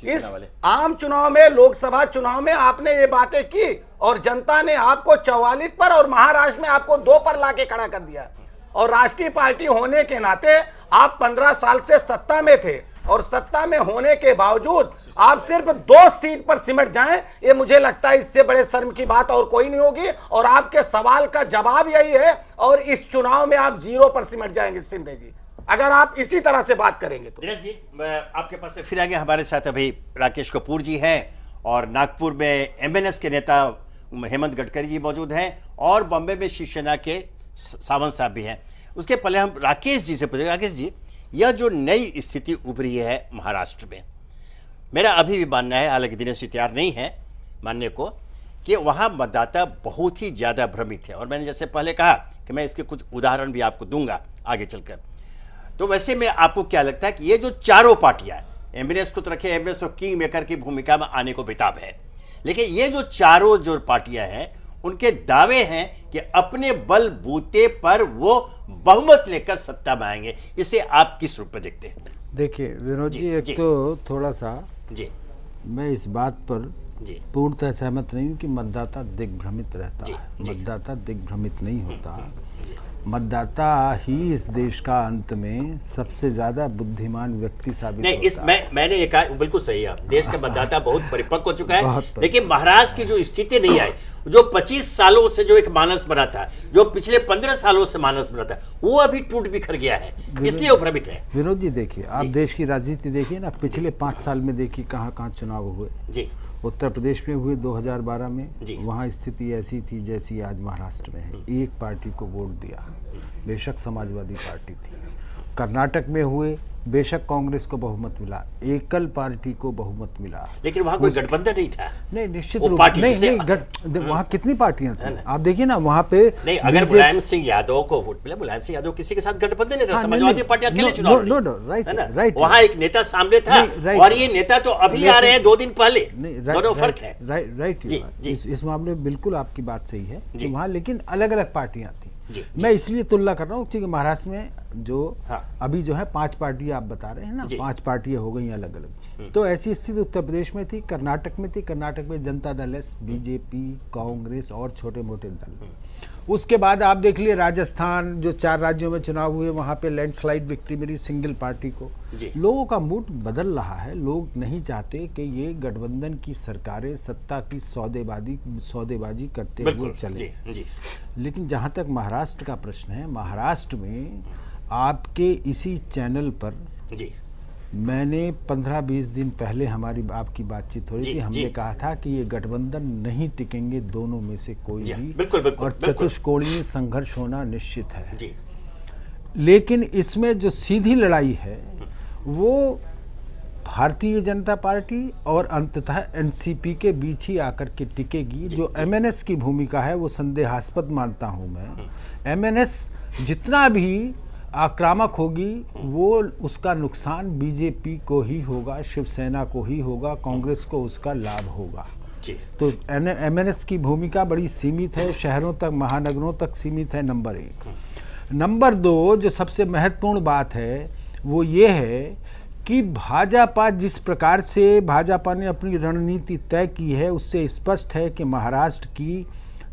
इस आम चुनाव में, लोकसभा चुनाव में आपने ये बातें की और जनता ने आपको 44 पर और महाराष्ट्र में आपको 2 पर लाके खड़ा कर दिया। और राष्ट्रीय पार्टी होने के नाते आप 15 साल से सत्ता में थे और सत्ता में होने के बावजूद आप सिर्फ 2 सीट पर सिमट जाएं, ये मुझे लगता है इससे बड़े शर्म की बात और कोई नहीं होगी। और आपके सवाल का जवाब यही है, और इस चुनाव में आप 0 पर सिमट जाएंगे शिंदे जी, अगर आप इसी तरह से बात करेंगे तो। दिनेश जी, आपके पास से फिर आगे हमारे साथ अभी राकेश कपूर जी हैं और नागपुर में एमएनएस के नेता हेमंत गडकरी जी मौजूद हैं और बॉम्बे में शिवसेना के सावंत साहब भी हैं। उसके पहले हम राकेश जी से पूछेंगे। राकेश जी, यह जो नई स्थिति उभरी है महाराष्ट्र में, मेरा अभी भी मानना है, हालांकि दिनेश जी तैयार नहीं है मानने को, कि वहाँ मतदाता बहुत ही ज़्यादा भ्रमित है। और मैंने जैसे पहले कहा कि मैं इसके कुछ उदाहरण भी आपको दूंगा आगे चलकर। तो वैसे में आपको क्या लगता है कि ये जो चारों पार्टियां, एमएनएस को तो रखे, एमएनएस तो किंग मेकर की भूमिका में आने को बेताब है, लेकिन ये जो चारों जो पार्टियां हैं उनके दावे हैं कि अपने बलबूते पर वो बहुमत लेकर सत्ता में आएंगे, इसे आप किस रूप में देखते हैं? देखिए विनोद जी, एक तो थोड़ा सा जी मैं इस बात पर जी पूर्णतः सहमत नहीं हूँ कि मतदाता दिग्भ्रमित रहता जी, है। जी। मतदाता दिग्भ्रमित नहीं होता। मतदाता ही इस देश का अंत में सबसे ज्यादा बुद्धिमान व्यक्ति साबित नहीं, होता इस है। मैंने ये कहा, बिल्कुल सही है, देश का मतदाता बहुत परिपक्व हो चुका है, बहुत परिपक्व। लेकिन महाराष्ट्र की जो स्थिति नहीं आई जो 25 सालों से जो एक मानस बना था, जो पिछले 15 सालों से मानस बना था, वो अभी टूट बिखर गया है, इसलिए वो भ्रमित है। विनोद जी देखिए, आप देश की राजनीति देखिए ना, पिछले 5 साल में देखिए कहाँ कहाँ चुनाव हुए। जी, उत्तर प्रदेश में हुए 2012 में, जी। वहाँ स्थिति ऐसी थी जैसी आज महाराष्ट्र में है। एक पार्टी को वोट दिया, बेशक समाजवादी पार्टी थी। कर्नाटक में हुए, बेशक कांग्रेस को बहुमत मिला, एकल पार्टी को बहुमत मिला, लेकिन वहां कोई गठबंधन नहीं था। नहीं, निश्चित वो रूप पार्टी नहीं, जिसे- नहीं वहाँ कितनी पार्टियां थी आप देखिए ना, वहाँ पे नहीं, अगर मुलायम सिंह यादव को वोट मिला, मुलायम सिंह यादव किसी के साथ गठबंधन नहीं था, समाजवादी पार्टी अकेले चुनाव लड़ी, राइट है ना? राइट, वहाँ एक नेता सामने था, नहीं, right। और ये नेता तो अभी आ रहे हैं 2 दिन पहले, नहीं, दोनों फर्क है। राइट जी, जी। इस मामले में बिल्कुल आपकी बात सही है कि जी। वहाँ लेकिन अलग अलग पार्टियां थी। जी, मैं इसलिए तुलना कर रहा हूँ क्योंकि महाराष्ट्र में जो हाँ। अभी जो है 5 पार्टियां आप बता रहे हैं ना, जी। 5 पार्टियां हो गई अलग अलग। तो ऐसी स्थिति उत्तर प्रदेश में थी, कर्नाटक में थी। कर्नाटक में जनता दल एस, बीजेपी, कांग्रेस और छोटे मोटे दल। उसके बाद आप देख लिए राजस्थान, जो 4 राज्यों में चुनाव हुए, वहाँ पे लैंडस्लाइड विक्ट्री मिली सिंगल पार्टी को। जी। लोगों का मूड बदल रहा है। लोग नहीं चाहते कि ये गठबंधन की सरकारें सत्ता की सौदेबाजी करते हुए बिल्कुल, चले। जी, जी। लेकिन जहाँ तक महाराष्ट्र का प्रश्न है, महाराष्ट्र में आपके इसी चैनल पर जी, मैंने 15-20 दिन पहले हमारी आपकी बातचीत हो रही जी, थी, हमने जी। कहा था कि ये गठबंधन नहीं टिकेंगे, दोनों में से कोई जी, भी, बिल्कुल, बिल्कुल, और बिल्कुल। चतुष्कोणीय संघर्ष होना निश्चित है। जी, लेकिन इसमें जो सीधी लड़ाई है वो भारतीय जनता पार्टी और अंततः एनसीपी के बीच ही आकर के टिकेगी। जो एमएनएस की भूमिका है वो संदेहास्पद मानता हूं मैं। एमएनएस जितना भी आक्रामक होगी वो उसका नुकसान बीजेपी को ही होगा, शिवसेना को ही होगा, कांग्रेस को उसका लाभ होगा। जी। तो एमएनएस की भूमिका बड़ी सीमित है, शहरों तक, महानगरों तक सीमित है, नंबर 1। नंबर 2 जो सबसे महत्वपूर्ण बात है वो ये है कि भाजपा जिस प्रकार से भाजपा ने अपनी रणनीति तय की है, उससे स्पष्ट है कि महाराष्ट्र की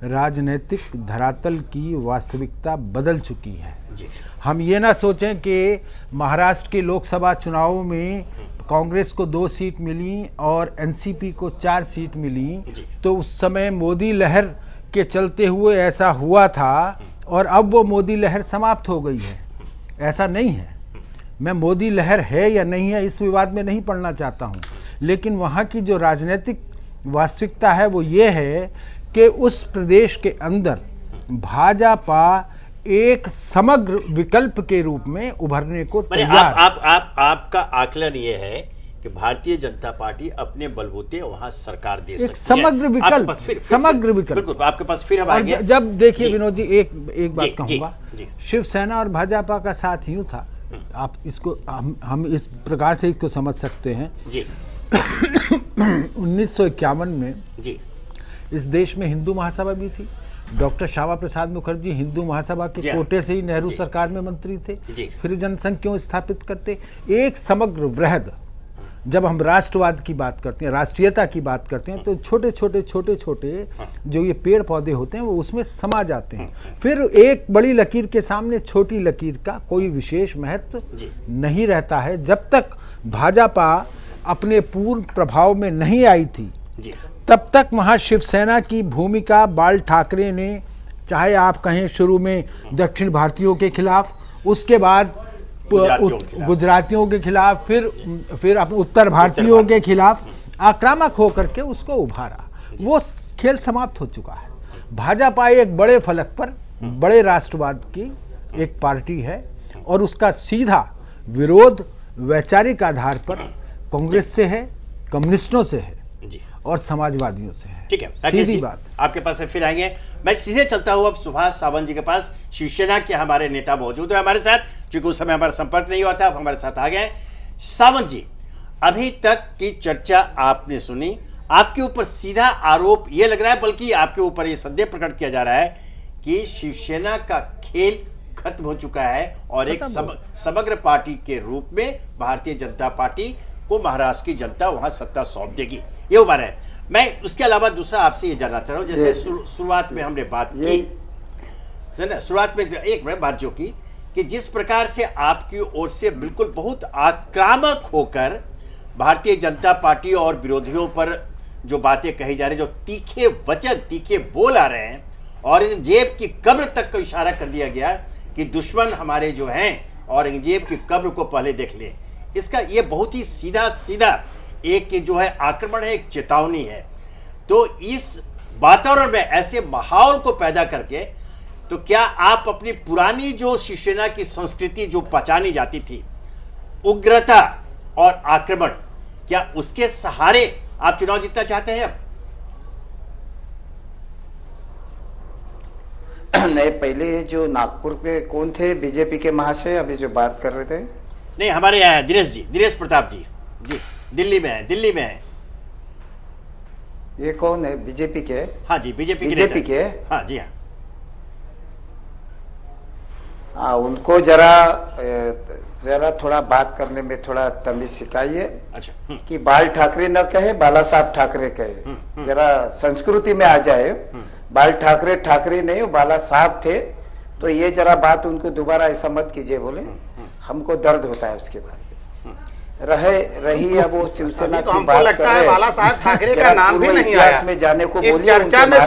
राजनीतिक धरातल की वास्तविकता बदल चुकी है। जी। हम ये ना सोचें कि महाराष्ट्र के लोकसभा चुनावों में कांग्रेस को 2 सीट मिली और एनसीपी को 4 सीट मिली, तो उस समय मोदी लहर के चलते हुए ऐसा हुआ था, और अब वो मोदी लहर समाप्त हो गई है। ऐसा नहीं है। मैं मोदी लहर है या नहीं है इस विवाद में नहीं पड़ना चाहता हूँ, लेकिन वहाँ की जो राजनीतिक वास्तविकता है वो ये है कि उस प्रदेश के अंदर भाजपा एक समग्र विकल्प के रूप में उभरने को माने तैयार। आपका आकलन ये है कि भारतीय जनता पार्टी अपने बलबूते वहां सरकार दे सकती है। समग्र विकल्प, आपके पास फिर समग्र विकल्प। बिल्कुल, आपके पास फिर हम और आएंगे। जब देखिए जी। विनोद जी, एक बात जी, कहूंगा, जी। शिवसेना और भाजपा का साथ यूं था, आप इसको हम इस प्रकार से इसको समझ सकते हैं। जी, 1951 में जी, इस देश में हिंदू महासभा भी थी। डॉक्टर श्यामा प्रसाद मुखर्जी हिंदू महासभा के जी हाँ। कोटे से ही नेहरू जी। सरकार में मंत्री थे। जी। फिर जनसंघ क्यों स्थापित करते? एक समग्र वृहद, जब हम राष्ट्रवाद की बात करते हैं, राष्ट्रीयता की बात करते हैं, तो छोटे छोटे जो ये पेड़ पौधे होते हैं वो उसमें समा जाते हैं। फिर एक बड़ी लकीर के सामने छोटी लकीर का कोई विशेष महत्व नहीं रहता है। जब तक भाजपा अपने पूर्ण प्रभाव में नहीं आई थी, जी। तब तक वहाँ शिवसेना की भूमिका बाल ठाकरे ने, चाहे आप कहें शुरू में दक्षिण भारतीयों के खिलाफ, उसके बाद गुजरातियों के खिलाफ, फिर अपने उत्तर भारतीयों के खिलाफ आक्रामक होकर के उसको उभारा। वो खेल समाप्त हो चुका है। भाजपा एक बड़े फलक पर बड़े राष्ट्रवाद की एक पार्टी है, और उसका सीधा विरोध वैचारिक आधार पर कांग्रेस से है, कम्युनिस्टों से है, जी। और समाजवादियों से है। ठीक है, सीधी बात। आपके पास से फिर आएंगे। मैं सीधे चलता हूं अब सुभाष सावंत जी के पास। शिवसेना के हमारे नेता मौजूद है हमारे साथ, क्योंकि उस समय हमारा संपर्क नहीं हुआ था, अब हमारे साथ आ गए। सावंत जी, अभी तक की चर्चा आपने सुनी, आपके ऊपर सीधा आरोप यह लग रहा है, बल्कि आपके ऊपर यह संदेह प्रकट किया जा रहा है कि शिवसेना का खेल खत्म हो चुका है, और एक समग्र पार्टी के रूप में भारतीय जनता पार्टी को महाराष्ट्र की जनता वहां सत्ता सौंप देगी, ये उम्र है। मैं उसके अलावा दूसरा आपसे ये जानना चाह रहा हूं, जैसे शुरुआत में हमने बात की, है ना, शुरुआत में एक बात जो की कि जिस प्रकार से आपकी ओर से बिल्कुल बहुत आक्रामक होकर भारतीय जनता पार्टी और विरोधियों पर जो बातें कही जा रही, जो तीखे वचन, तीखे बोल आ रहे हैं, औरंगजेब की कब्र तक को इशारा कर दिया गया कि दुश्मन हमारे जो हैं औरंगजेब की कब्र को पहले देख ले। इसका ये बहुत ही सीधा सीधा एक जो है आक्रमण है, एक चेतावनी है। तो इस वातावरण में ऐसे माहौल को पैदा करके, तो क्या आप अपनी पुरानी जो शिवसेना की संस्कृति जो पहचानी जाती थी, उग्रता और आक्रमण, क्या उसके सहारे आप चुनाव जीतना चाहते हैं अब? नहीं, पहले जो नागपुर के कौन थे बीजेपी के महाशय अभी जो बात कर रहे थे? नहीं, हमारे यहाँ है दिनेश जी, दिनेश प्रताप जी, जी दिल्ली में है, दिल्ली में है। ये कौन है? बीजेपी के? हाँ जी, बीजेपी के? हाँ जी, हाँ। हाँ, उनको जरा थोड़ा बात करने में थोड़ा तमीज सिखाइए। अच्छा। कि बाल ठाकरे न कहे, बाला साहब ठाकरे कहे। जरा संस्कृति में आ जाए। बाल ठाकरे ठाकरे नहीं, वो बाला साहब थे। तो ये जरा बात उनको दोबारा ऐसा मत कीजिए, बोले हमको दर्द होता है उसके बाद। रही अब वो शिवसेना तो की हमको बात लगता है बाला साहब ठाकरे का नाम भी नहीं आया में जाने को। इस चर्चा में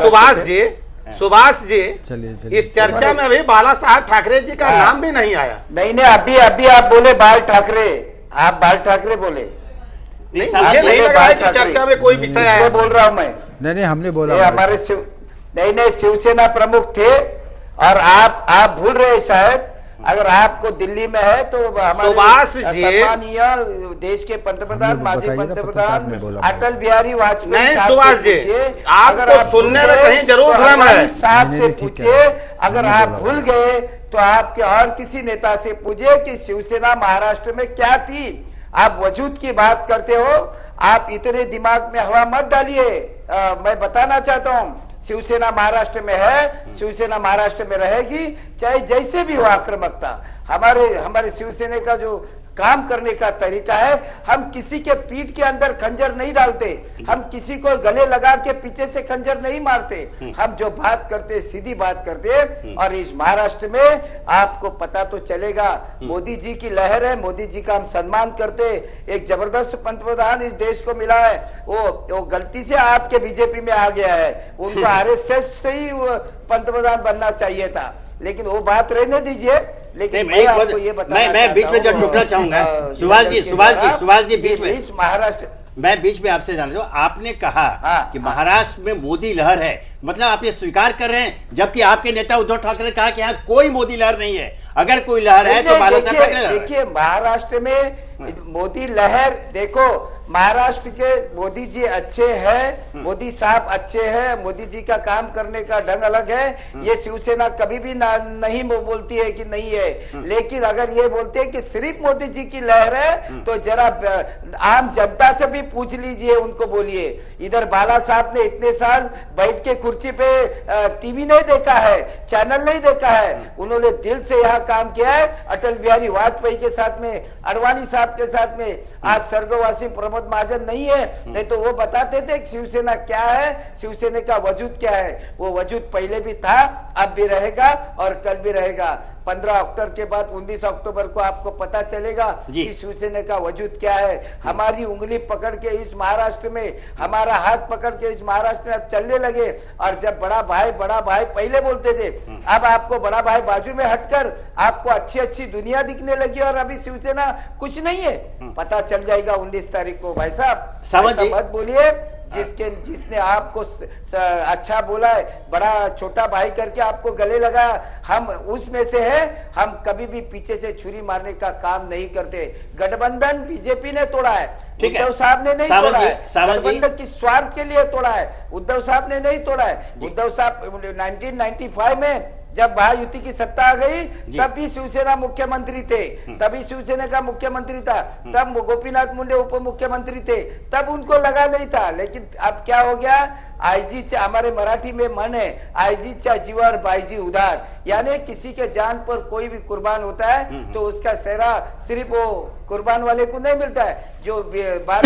सुभाष जी चलिए इस चर्चा में अभी बाला साहब ठाकरे जी का नाम भी नहीं आया। नहीं, अभी आप बोले बाल ठाकरे, आप बाल ठाकरे बोले। नहीं, मुझे नहीं लग रहा है कि चर्चा में कोई विषय है। बोल रहा हूँ मैं। नहीं, हमने बोला हमारे नहीं शिवसेना प्रमुख थे और आप भूल रहे शायद। अगर आपको दिल्ली में है तो हमारे सम्मानीय देश के पंतप्रधान, माजी पंतप्रधान अटल बिहारी वाजपेयी सुभाष जी, आपको सुनने में कहीं जरूर भ्रम है। साहब से पूछिए, अगर आप भूल गए तो आपके और किसी नेता से पूछिए कि शिवसेना महाराष्ट्र में क्या थी। आप वजूद की बात करते हो, आप इतने दिमाग में हवा मत डालिए। मैं बताना चाहता हूँ, शिवसेना महाराष्ट्र में है, शिवसेना महाराष्ट्र में रहेगी, चाहे जैसे भी हो आक्रामकता। हमारे शिवसेना का जो काम करने का तरीका है, हम किसी के पीठ के अंदर खंजर नहीं डालते, हम किसी को गले लगा के पीछे से खंजर नहीं मारते। हम जो बात करते सीधी बात करते। और इस महाराष्ट्र में आपको पता तो चलेगा, मोदी जी की लहर है, मोदी जी का हम सम्मान करते। एक जबरदस्त पंतप्रधान इस देश को मिला है। वो गलती से आपके बीजेपी में आ गया है, उनको आरएसएस से ही पंतप्रधान बनना चाहिए था, लेकिन वो बात रहने दीजिए। लेकिन मैं बीच में जब टूटना चाहूंगा, सुभाष जी बीच में, महाराष्ट्र मैं बीच में आपसे जानना चाहूँ, आपने कहा कि महाराष्ट्र में मोदी लहर है, मतलब आप ये स्वीकार कर रहे हैं, जबकि आपके नेता उद्धव ठाकरे ने कहा कि यहाँ कोई मोदी लहर नहीं है। अगर कोई लहर है तो बाला साहब ठाकरे। देखिए, महाराष्ट्र में मोदी लहर, देखो महाराष्ट्र के मोदी जी अच्छे हैं, मोदी साहब अच्छे हैं, मोदी जी का काम करने का ढंग अलग है। ये शिवसेना कभी भी नहीं बोलती है कि नहीं है। लेकिन अगर ये बोलते हैं कि सिर्फ मोदी जी की लहर है, तो जरा आम जनता से भी पूछ लीजिए, उनको बोलिए। इधर बाला साहब ने इतने साल बैठ के कुर्सी पे टीवी नहीं देखा है, चैनल नहीं देखा है, उन्होंने दिल से यहाँ काम किया है। अटल बिहारी वाजपेयी के साथ में, अडवाणी साहब के साथ में, आज स्वर्गवासी प्रमोद महाजन नहीं है, नहीं तो वो बताते थे शिवसेना क्या है, शिवसेना का वजूद क्या है। वो वजूद पहले भी था, अब भी रहेगा और कल भी रहेगा। 15 अक्टूबर के बाद 19 अक्टूबर को आपको पता चलेगा कि शिवसेना का वजूद क्या है। हमारी उंगली पकड़ के इस महाराष्ट्र में, हमारा हाथ पकड़ के इस महाराष्ट्र में अब चलने लगे। और जब बड़ा भाई पहले बोलते थे, अब आपको बड़ा भाई बाजू में हटकर आपको अच्छी दुनिया दिखने लगी और अभी शिवसेना कुछ नहीं है। पता चल जाएगा 19 तारीख को। भाई साहब मत बोलिए, जिसने आपको अच्छा बोला है, बड़ा छोटा भाई करके आपको गले लगाया, हम उसमें से है। हम कभी भी पीछे से छुरी मारने का काम नहीं करते। गठबंधन बीजेपी ने तोड़ा है, उद्धव साहब ने नहीं तोड़ा है। गठबंधन की स्वार्थ के लिए तोड़ा है, उद्धव साहब ने नहीं तोड़ा है। उद्धव साहब 1995 में जब महायुति की सत्ता आ गई, तब भी शिवसेना मुख्यमंत्री थे, तभी शिवसेना का मुख्यमंत्री था, तब गोपीनाथ मुंडे उप मुख्यमंत्री थे, तब उनको लगा नहीं था। लेकिन अब क्या हो गया, आईजी, हमारे मराठी में मन है, आईजीच्या जीवावर बाईजी उधार, यानी किसी के जान पर कोई भी कुर्बान होता है तो उसका सेहरा सिर्फ वो कुर्बान वाले को नहीं मिलता है, जो बड़ा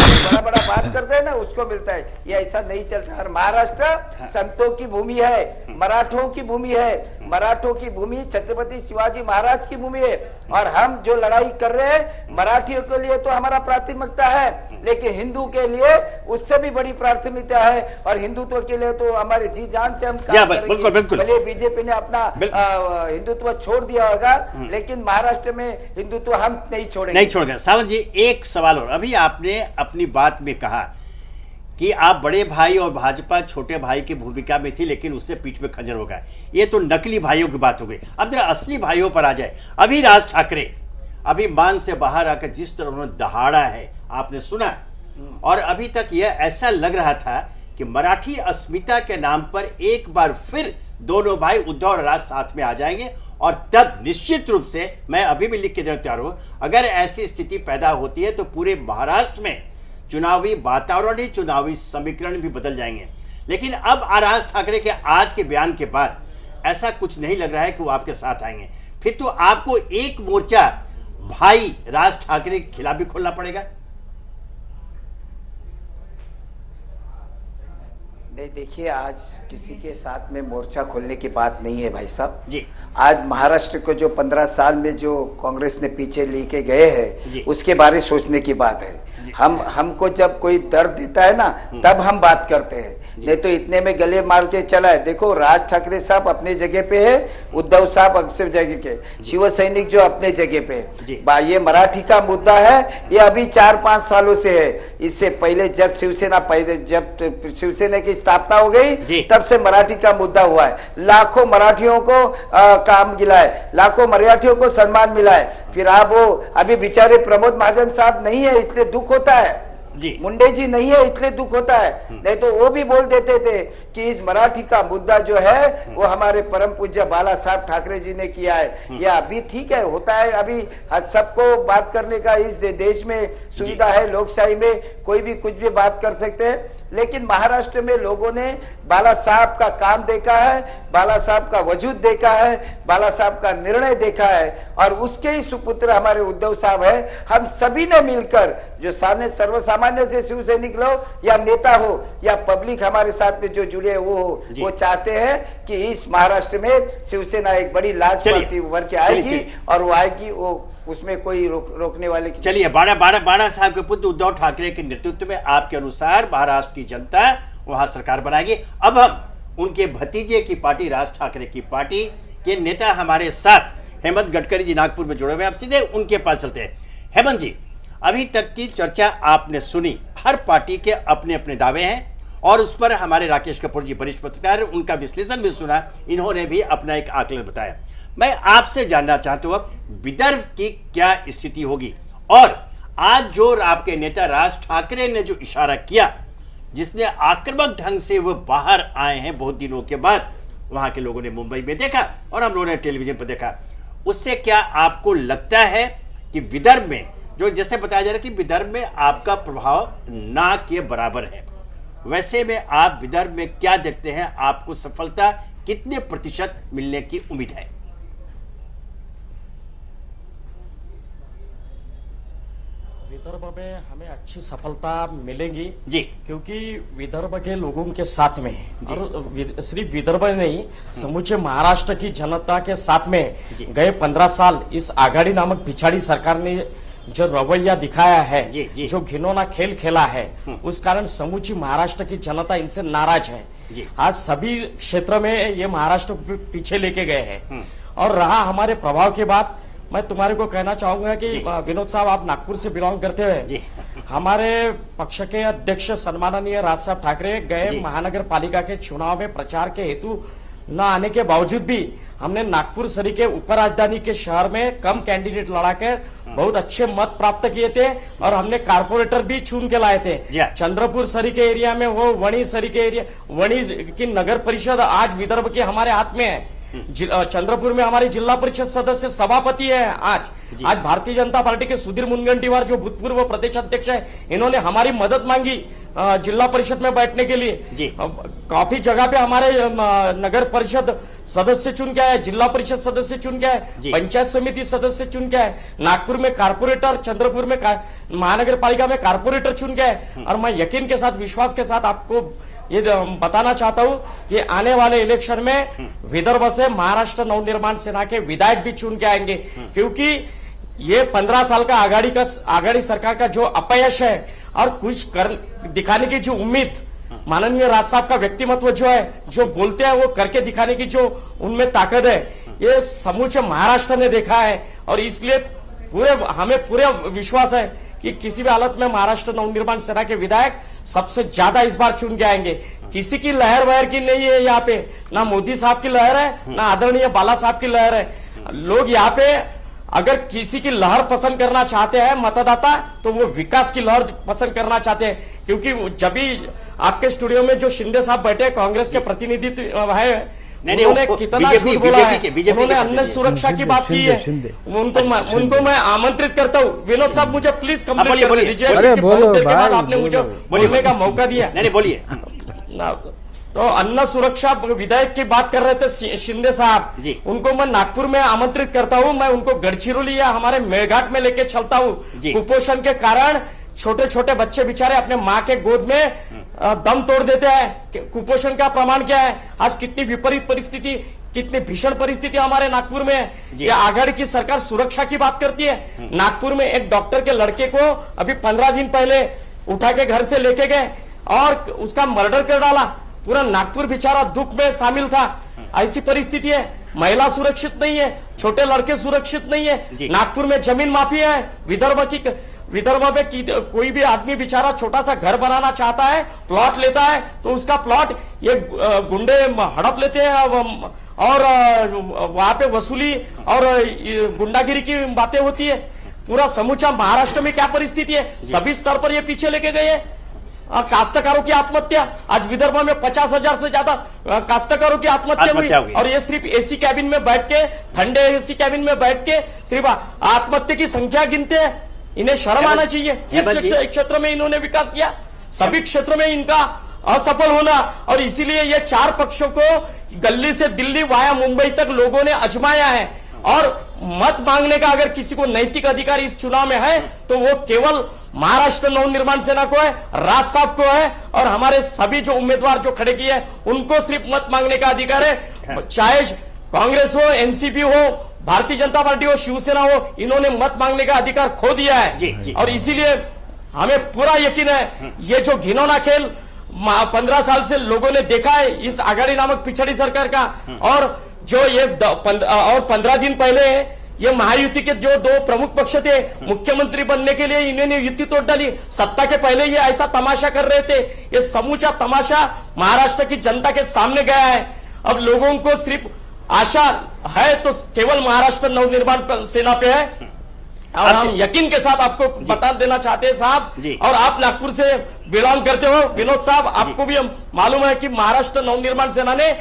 बात करते हैं ना, उसको मिलता है। ये ऐसा नहीं चलता। और महाराष्ट्र संतों की भूमि है, मराठों की भूमि है, मराठों की भूमि छत्रपति शिवाजी महाराज की भूमि है। और हम जो लड़ाई कर रहे हैं मराठियों के लिए, तो हमारा प्राथमिकता है लेकिन हिंदू के लिए उससे भी बड़ी प्राथमिकता है, और हिंदुत्व के लिए तो हमारे जी जान से हम काम करेंगे। बिल्कुल बिल्कुल। भले बीजेपी ने अपना हिंदुत्व छोड़ दिया होगा, लेकिन महाराष्ट्र में हिंदुत्व हम नहीं छोड़ेंगे। सावंत जी, एक सवाल और, अभी आपने अपनी बात में कहा कि आप बड़े भाई और भाजपा छोटे भाई की भूमिका में थी, लेकिन उससे पीठ में खंजर हो गया। ये तो नकली भाइयों की बात हो गई। अब जरा असली भाइयों पर आ जाए। अभी राज ठाकरे अभी मान से बाहर आकर जिस तरह उन्होंने दहाड़ा है, आपने सुना, और अभी तक यह ऐसा लग रहा था कि मराठी अस्मिता के नाम पर एक बार फिर दोनों भाई उद्धव और राज साथ में आ जाएंगे, और तब निश्चित रूप से मैं अभी भी लिख के देना तैयार हूं, अगर ऐसी स्थिति पैदा होती है तो पूरे महाराष्ट्र में चुनावी वातावरण ही, चुनावी समीकरण भी बदल जाएंगे। लेकिन अब राज ठाकरे के आज के बयान के बाद ऐसा कुछ नहीं लग रहा है कि वो आपके साथ आएंगे। फिर तो आपको एक मोर्चा भाई राज ठाकरे के खिलाफ भी खोलना पड़ेगा। नहीं, देखिए, आज किसी के साथ में मोर्चा खोलने की बात नहीं है भाई साहब जी। आज महाराष्ट्र को जो 15 साल में जो कांग्रेस ने पीछे लेके गए हैं, उसके बारे सोचने की बात है। हमको जब कोई दर्द देता है ना, तब हम बात करते हैं, नहीं तो इतने में गले मार के चला है। देखो, राज ठाकरे साहब अपने जगह पे है, उद्धव साहब अक्सर जगह के, शिव सैनिक जो अपने जगह पे है। ये मराठी का मुद्दा है, ये अभी 4-5 सालों से है। इससे पहले जब शिवसेना की स्थापना हो गई, तब से मराठी का मुद्दा हुआ है। लाखों मराठियों को काम मिला है, लाखों मराठियों को सम्मान मिला है। फिर आप वो अभी बेचारे प्रमोद महाजन साहब नहीं है, इसलिए दुख होता है जी। मुंडे जी नहीं है, इसलिए दुख होता है। नहीं तो वो भी बोल देते थे कि इस मराठी का मुद्दा जो है वो हमारे परम पूज्य बाला साहब ठाकरे जी ने किया है। ये अभी ठीक है, होता है। अभी सबको बात करने का इस देश में सुविधा है, लोकशाही में कोई भी कुछ भी बात कर सकते हैं। लेकिन महाराष्ट्र में लोगों ने बाला साहब का काम देखा है, बाला साहब का वजूद देखा है, बाला साहब का निर्णय देखा है, और उसके ही सुपुत्र हमारे उद्धव साहब है। हम सभी ने मिलकर, जो सामने सर्वसामान्य से शिव सैनिक लोग या नेता हो या पब्लिक हमारे साथ में जो जुड़े वो चाहते हैं कि इस महाराष्ट्र में शिवसेना एक बड़ी लार्ज पार्टी उभर के आएगी, और वो आएगी, वो उसमें कोई रोकने वाले की। चलिए, बाड़ा साहब के पुत्र उद्धव ठाकरे के नेतृत्व में आपके अनुसार महाराष्ट्र की जनता वहां सरकार बनाएगी। अब हम उनके भतीजे की पार्टी, राज ठाकरे की पार्टी के नेता हमारे साथ हेमंत गडकरी जी नागपुर में जुड़े हुए, आप सीधे उनके पास चलते हैं। हेमंत जी, अभी तक की चर्चा आपने सुनी, हर पार्टी के अपने अपने दावे हैं, और उस पर हमारे राकेश कपूर जी वरिष्ठ पत्रकार, उनका विश्लेषण भी सुना, इन्होंने भी अपना एक आकलन बताया। मैं आपसे जानना चाहता हूं अब विदर्भ की क्या स्थिति होगी, और आज जो आपके नेता राज ठाकरे ने जो इशारा किया, जिसने आक्रामक ढंग से वो बाहर आए हैं बहुत दिनों के बाद, वहां के लोगों ने मुंबई में देखा और हम लोगों ने टेलीविजन पर देखा, उससे क्या आपको लगता है कि विदर्भ में, जो जैसे बताया जा रहा है कि विदर्भ में आपका प्रभाव ना के बराबर है, वैसे में आप विदर्भ में क्या देखते हैं? आपको सफलता कितने प्रतिशत मिलने की उम्मीद है? विदर्भ में हमें अच्छी सफलता मिलेगी जी, क्योंकि विदर्भ के लोगों के साथ में, और सिर्फ विदर्भ नहीं, समूचे महाराष्ट्र की जनता के साथ में गए 15 साल इस आघाड़ी नामक पिछाड़ी सरकार ने जो रवैया दिखाया है, जो घिनौना खेल खेला है, उस कारण समूची महाराष्ट्र की जनता इनसे नाराज है। आज सभी क्षेत्र में ये महाराष्ट्र पीछे लेके गए हैं, और रहा हमारे प्रभाव के बाद, मैं तुम्हारे को कहना चाहूंगा कि विनोद साहब, आप नागपुर से बिलोंग करते हुए, हमारे पक्ष के अध्यक्ष सन्माननीय राज साहब ठाकरे गए महानगर पालिका के चुनाव में प्रचार के हेतु न आने के बावजूद भी हमने नागपुर शहर के उपराजधानी के शहर में कम कैंडिडेट लड़ाकर बहुत अच्छे मत प्राप्त किए थे, और हमने कारपोरेटर भी चुन के लाए थे। चंद्रपुर शहर के एरिया में हो, वणी शहर के एरिया, वणी की नगर परिषद आज विदर्भ के हमारे हाथ में है। चंद्रपुर में हमारे जिला परिषद सदस्य सभापति है आज भारतीय जनता पार्टी के सुधीर मुनगंटीवार जो भूतपूर्व प्रदेश अध्यक्ष है, इन्होंने हमारी मदद मांगी जिला परिषद में बैठने के लिए। काफी जगह पे हमारे नगर परिषद सदस्य चुन के आए, जिला परिषद सदस्य चुन के आए, पंचायत समिति सदस्य चुन के आए, नागपुर में कारपोरेटर, चंद्रपुर में महानगर पालिका में कारपोरेटर चुन के आए। और मैं यकीन के साथ, विश्वास के साथ आपको ये बताना चाहता हूं कि आने वाले इलेक्शन में विदर्भ से महाराष्ट्र नवनिर्माण सेना के विधायक भी चुन के आएंगे, क्योंकि ये 15 साल का आघाड़ी सरकार का जो अपयश है और कुछ कर दिखाने की जो उम्मीद, माननीय राज साहब का व्यक्तिमत्व जो है, जो बोलते हैं वो करके दिखाने की जो उनमें ताकत है, ये समूचे महाराष्ट्र ने देखा है। और इसलिए हमें पूरे विश्वास है कि किसी भी हालत में महाराष्ट्र नवनिर्माण सेना के विधायक सबसे ज्यादा इस बार चुन के आएंगे। किसी की लहर वहर की नहीं है यहाँ पे, ना मोदी साहब की लहर है, ना आदरणीय बाला साहब की लहर है। लोग यहाँ पे अगर किसी की लहर पसंद करना चाहते हैं मतदाता, तो वो विकास की लहर पसंद करना चाहते हैं। क्योंकि जब भी आपके स्टूडियो में जो शिंदे साहब बैठे, कांग्रेस के प्रतिनिधि है, उन्होंने कितना झूठ बोला है, उन्होंने अन्न सुरक्षा की बात की है। उनको मैं आमंत्रित करता हूँ, विनोद साहब मुझे प्लीज कंप्लीट कर दीजिए। बहुत देर के बाद आपने मुझे बोलने का मौका दिया। नहीं बोलिए। तो अन्न सुरक्षा विधायक की बात कर रहे थे शिंदे साहब, उनको मैं नागपुर में आमंत्रित करता हूं, मैं उनको गढ़चिरौली या हमारे मेळघाट में लेके चलता हूं। कुपोषण के कारण छोटे छोटे बच्चे बेचारे अपने माँ के गोद में दम तोड़ देते हैं। कुपोषण का प्रमाण क्या है? आज कितनी विपरीत परिस्थिति, कितनी भीषण परिस्थिति हमारे नागपुर में है। ये आघाड़ी की सरकार सुरक्षा की बात करती है। नागपुर में एक डॉक्टर के लड़के को अभी 15 दिन पहले उठा के घर से लेके गए और उसका मर्डर कर डाला। पूरा नागपुर बेचारा दुख में शामिल था। ऐसी परिस्थिति है। महिला सुरक्षित नहीं है, छोटे लड़के सुरक्षित नहीं है। नागपुर में जमीन माफिया है। विदर्भ में कोई भी आदमी बेचारा छोटा सा घर बनाना चाहता है, प्लॉट लेता है, तो उसका प्लॉट ये गुंडे हड़प लेते हैं और वहां पे वसूली और गुंडागिरी की बातें होती है। पूरा समूचा महाराष्ट्र में क्या परिस्थिति है, सभी स्तर पर ये पीछे लेके गए हैं। काश्तकारों की आत्महत्या, आज विदर्भ में 50,000 से ज्यादा काश्तकारों की आत्महत्या हुई। और ये सिर्फ एसी कैबिन में बैठ के, ठंडे एसी कैबिन में बैठ के सिर्फ आत्महत्या की संख्या गिनते हैं। इन्हें शर्म आना चाहिए। किस क्षेत्र में इन्होंने विकास किया? सभी क्षेत्रों में इनका असफल होना। और इसीलिए ये चार पक्षों को गली से दिल्ली वाया मुंबई तक लोगों ने आजमाया है। और मत मांगने का अगर किसी को नैतिक अधिकार इस चुनाव में है, तो वो केवल महाराष्ट्र नवनिर्माण सेना को है, राज साहब को है, और हमारे सभी जो उम्मीदवार जो खड़े किए हैं उनको सिर्फ मत मांगने का अधिकार है। चाहे कांग्रेस हो, एनसीपी हो, भारतीय जनता पार्टी हो, शिवसेना हो, इन्होंने मत मांगने का अधिकार खो दिया है। और इसीलिए हमें पूरा यकीन है, ये जो घिनौना खेल 15 साल से लोगों ने देखा है इस आघाड़ी नामक पिछड़ी सरकार का, और जो ये 15 दिन पहले ये महायुति के जो दो प्रमुख पक्ष थे, मुख्यमंत्री बनने के लिए इन्होंने युति तोड़ डाली। सत्ता के पहले ये ऐसा तमाशा कर रहे थे। ये समूचा तमाशा महाराष्ट्र की जनता के सामने गया है। अब लोगों को सिर्फ आशा है तो केवल महाराष्ट्र नवनिर्माण सेना पे है। और हम यकीन के साथ आपको बता देना चाहते हैं साहब, और आप नागपुर से बिलोंग करते हो विनोद साहब, आपको भी मालूम है कि महाराष्ट्र नवनिर्माण सेना ने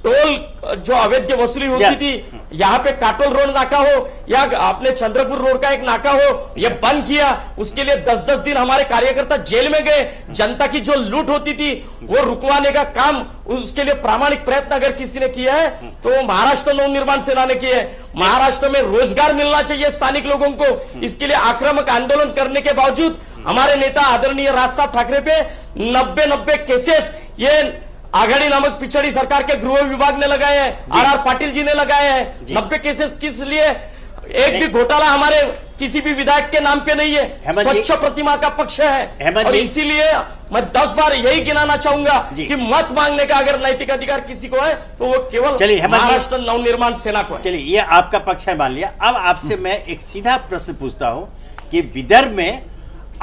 टोल जो अवैध वसूली होती थी, यहाँ पे काटोल रोड नाका हो या अपने चंद्रपुर रोड का एक नाका हो, ये बंद किया। उसके लिए 10-10 दिन हमारे कार्यकर्ता जेल में गए। जनता की जो लूट होती थी वो रुकवाने का काम, उसके लिए प्रामाणिक प्रयत्न अगर किसी ने किया है तो महाराष्ट्र नवनिर्माण सेना ने किया है। महाराष्ट्र में रोजगार मिलना चाहिए स्थानिक लोगों को। इसके लिए आक्रामक आंदोलन करने के बावजूद हमारे नेता आदरणीय राज साहब ठाकरे पे 90 केसेस ये आघाड़ी नामक पिछड़ी सरकार के गृह विभाग ने लगाए हैं, आर पाटिल जी ने लगाए हैं। 90 केसेस किस लिए? एक भी घोटाला हमारे किसी भी विधायक के नाम पे नहीं है। स्वच्छ प्रतिमा का पक्ष है। और इसीलिए मैं 10 बार यही गिनाना चाहूंगा कि मत मांगने का अगर नैतिक अधिकार किसी को है तो वो केवल महाराष्ट्र नवनिर्माण सेना को है। चलिए, ये आपका पक्ष है, मान लिया। अब आपसे मैं एक सीधा प्रश्न पूछता हूं कि विदर्भ में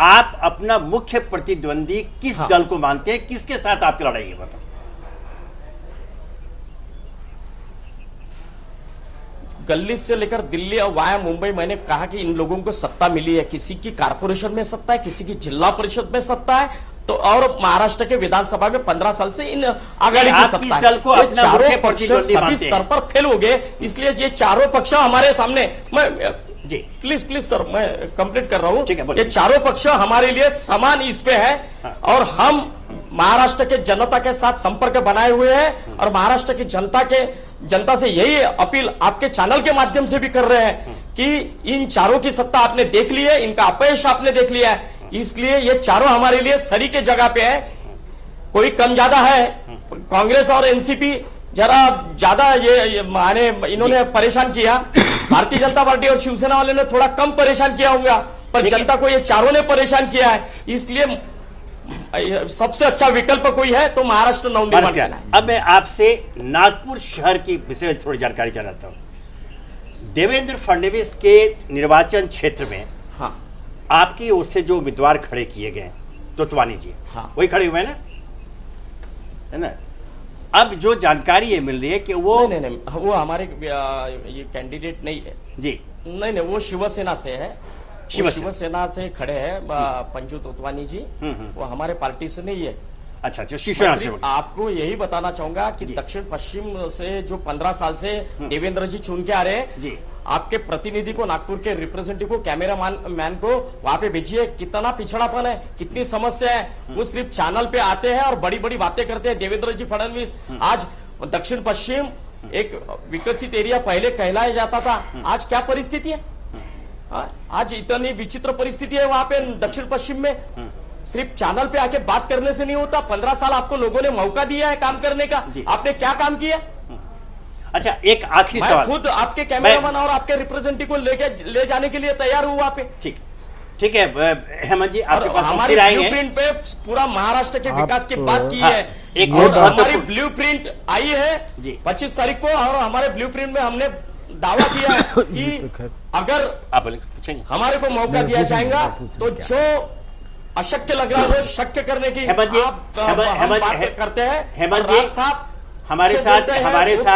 आप अपना मुख्य प्रतिद्वंदी किस दल को मानते हैं, किसके साथ आपकी लड़ाई है, बताओ। गली से लेकर दिल्ली और वाया मुंबई, मैंने कहा कि इन लोगों को सत्ता मिली है। किसी की कारपोरेशन में सत्ता है, किसी की जिला परिषद में सत्ता है, तो और महाराष्ट्र के विधानसभा में 15 साल से इन आघाड़ी की सत्ता है। ये चारों पक्ष सभी स्तर पर फेल हो गए। इसलिए ये चारों पक्ष हमारे सामने, मैं प्लीज सर मैं कंप्लीट कर रहा हूं। ये चारों पक्ष हमारे लिए समान इस पे है और हम महाराष्ट्र के जनता के साथ संपर्क बनाए हुए हैं और महाराष्ट्र की जनता से यही अपील आपके चैनल के माध्यम से भी कर रहे हैं कि इन चारों की सत्ता आपने देख ली है, इनका अपयश आपने देख लिया है। इसलिए ये चारों हमारे लिए सरी के जगह पे है। कोई कम ज्यादा है, कांग्रेस और एनसीपी जरा ज्यादा ये माने इन्होंने परेशान किया। भारतीय जनता पार्टी और शिवसेना वाले ने थोड़ा कम परेशान किया होगा, पर जनता को ये चारों ने परेशान किया है। इसलिए सबसे अच्छा विकल्प कोई है तो महाराष्ट्र नवनिर्माण सेना है। अब मैं आपसे नागपुर शहर की विषय में थोड़ी जानकारी चाहता हूँ। देवेंद्र फडणवीस के निर्वाचन क्षेत्र में हाँ, आपकी ओर से जो उम्मीदवार खड़े किए गए तोतवानी जी, हाँ, वही खड़े हुए हैं ना, है ना? अब जो जानकारी ये मिल रही है कि वो नहीं, वो हमारे ये कैंडिडेट नहीं है जी, नहीं, वो शिवसेना से है। शिवसेना से खड़े हैं पंजू तोतवानी जी, वो हमारे पार्टी से नहीं है। अच्छा, जो शिवसेना से। आपको यही बताना चाहूंगा कि दक्षिण पश्चिम से जो 15 साल से देवेंद्र जी चुन के आ रहे हैं जी, आपके प्रतिनिधि को, नागपुर के रिप्रेजेंटेटिव को, कैमरा मैन को वहां पे भेजिए। कितना पिछड़ापन है, कितनी समस्या है। वो सिर्फ चैनल पे आते हैं और बड़ी बड़ी बातें करते हैं। देवेंद्र जी फडणवीस, आज दक्षिण पश्चिम एक विकसित एरिया पहले कहलाया जाता था, आज क्या परिस्थिति है? आज इतनी विचित्र परिस्थिति है वहां पे दक्षिण पश्चिम में। सिर्फ चैनल पे आके बात करने से नहीं होता। 15 साल आपको लोगों ने मौका दिया है काम करने का, आपने क्या काम किया? अच्छा, एक आखिरी सवाल। खुद आपके कैमरामैन और आपके रिप्रेजेंटेटिव को ले जाने के लिए तैयार हूँ वहां पे। ठीक है हेमंत जी, आपके पास हमारी ब्लूप्रिंट पे पूरा महाराष्ट्र के विकास की बात की है। एक और हमारी ब्लूप्रिंट आई है 25 तारीख को, और हमारे ब्लूप्रिंट में हमने दावा किया है कि अगर हमारे को मौका दिया जाएगा तो जो अशक्य लग रहा है वो शक्य करने की हेमंत जी, बात करते हैं। हेमंत जी साहब हमारे साथ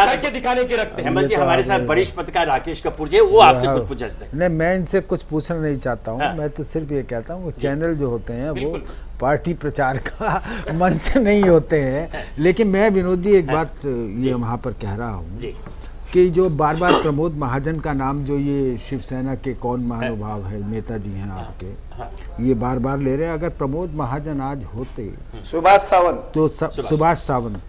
करके दिखाने की रखते हैं। हेमंत जी, हमारे साथ वरिष्ठ पत्रकार राकेश कपूर जी, वो आपसे कुछ पूछ सकते हैं। नहीं, मैं इनसे कुछ पूछना नहीं चाहता हूँ। मैं तो सिर्फ ये कहता हूँ वो चैनल जो होते हैं वो पार्टी प्रचार का मंच नहीं होते हैं। लेकिन मैं विनोद जी एक बात ये वहाँ पर कह रहा हूँ कि जो बार बार प्रमोद महाजन का नाम, जो ये शिवसेना के कौन महानुभाव है, नेताजी हैं आपके, ये बार बार ले रहे हैं। अगर प्रमोद महाजन आज होते, सुभाष सावंत, तो सुभाष सावंत,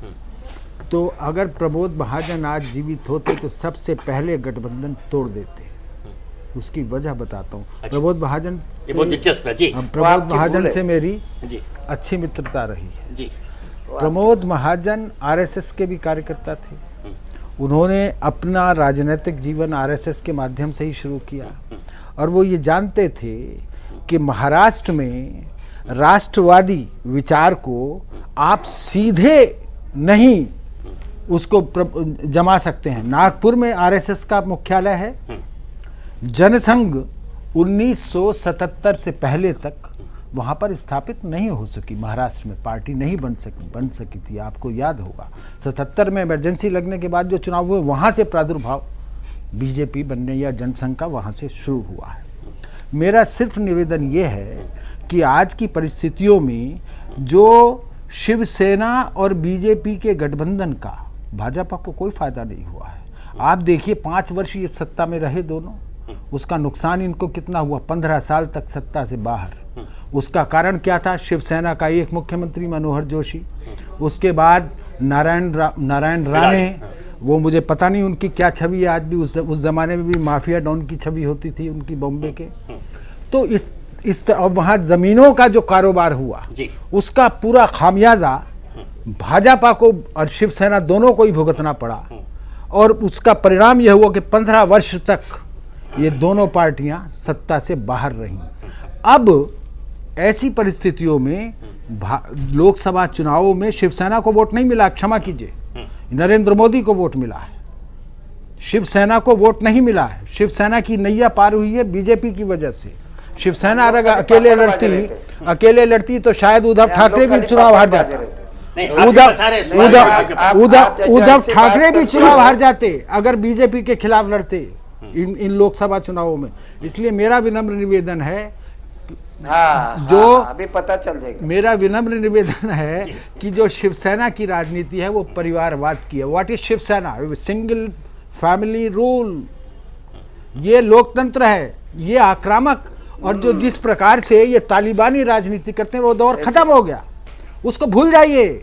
तो अगर प्रमोद महाजन आज जीवित होते तो सबसे पहले गठबंधन तोड़ देते। उसकी वजह बताता हूँ। प्रमोद महाजन, प्रमोद महाजन से मेरी अच्छी मित्रता रही है जी। प्रमोद महाजन आरएसएस के भी कार्यकर्ता थे। उन्होंने अपना राजनीतिक जीवन आरएसएस के माध्यम से ही शुरू किया, और वो ये जानते थे कि महाराष्ट्र में राष्ट्रवादी विचार को आप सीधे नहीं उसको जमा सकते हैं। नागपुर में आरएसएस का मुख्यालय है। जनसंघ 1977 से पहले तक वहाँ पर स्थापित नहीं हो सकी। महाराष्ट्र में पार्टी नहीं बन सकी थी। आपको याद होगा 77 में इमरजेंसी लगने के बाद जो चुनाव हुए, वहाँ से प्रादुर्भाव बीजेपी बनने या जनसंघ का वहाँ से शुरू हुआ है। मेरा सिर्फ निवेदन ये है कि आज की परिस्थितियों में जो शिवसेना और बीजेपी के गठबंधन का भाजपा को कोई फायदा नहीं हुआ है। आप देखिए 5 वर्ष ये सत्ता में रहे दोनों, उसका नुकसान इनको कितना हुआ? 15 साल तक सत्ता से बाहर। उसका कारण क्या था? शिवसेना का एक मुख्यमंत्री मनोहर जोशी, उसके बाद नारायण राणे, वो मुझे पता नहीं उनकी क्या छवि है आज भी। उस जमाने में भी माफिया डॉन की छवि होती थी उनकी बॉम्बे के। तो इस वहाँ जमीनों का जो कारोबार हुआ उसका पूरा खामियाजा भाजपा को और शिवसेना दोनों को ही भुगतना पड़ा, और उसका परिणाम यह हुआ कि 15 वर्ष तक ये दोनों पार्टियां सत्ता से बाहर रहीं। अब ऐसी परिस्थितियों में लोकसभा चुनावों में शिवसेना को वोट नहीं मिला, क्षमा कीजिए, नरेंद्र मोदी को वोट मिला है, शिवसेना को वोट नहीं मिला है। शिवसेना की नैया पार हुई है बीजेपी की वजह से। शिवसेना अगर अकेले लड़ती तो शायद उद्धव ठाकरे भी चुनाव हार जाते। उद्धव ठाकरे भी चुनाव हार जाते अगर बीजेपी के खिलाफ लड़ते इन लोकसभा चुनावों में। इसलिए मेरा विनम्र निवेदन है, अभी पता चल जाएगा। मेरा विनम्र निवेदन है कि जो शिवसेना की राजनीति है वो परिवारवाद की है। What is Shiv Sena? Single family rule. ये लोकतंत्र है, ये आक्रामक, और जो जिस प्रकार से ये तालिबानी राजनीति करते हैं वो दौर खत्म हो गया, उसको भूल जाइए।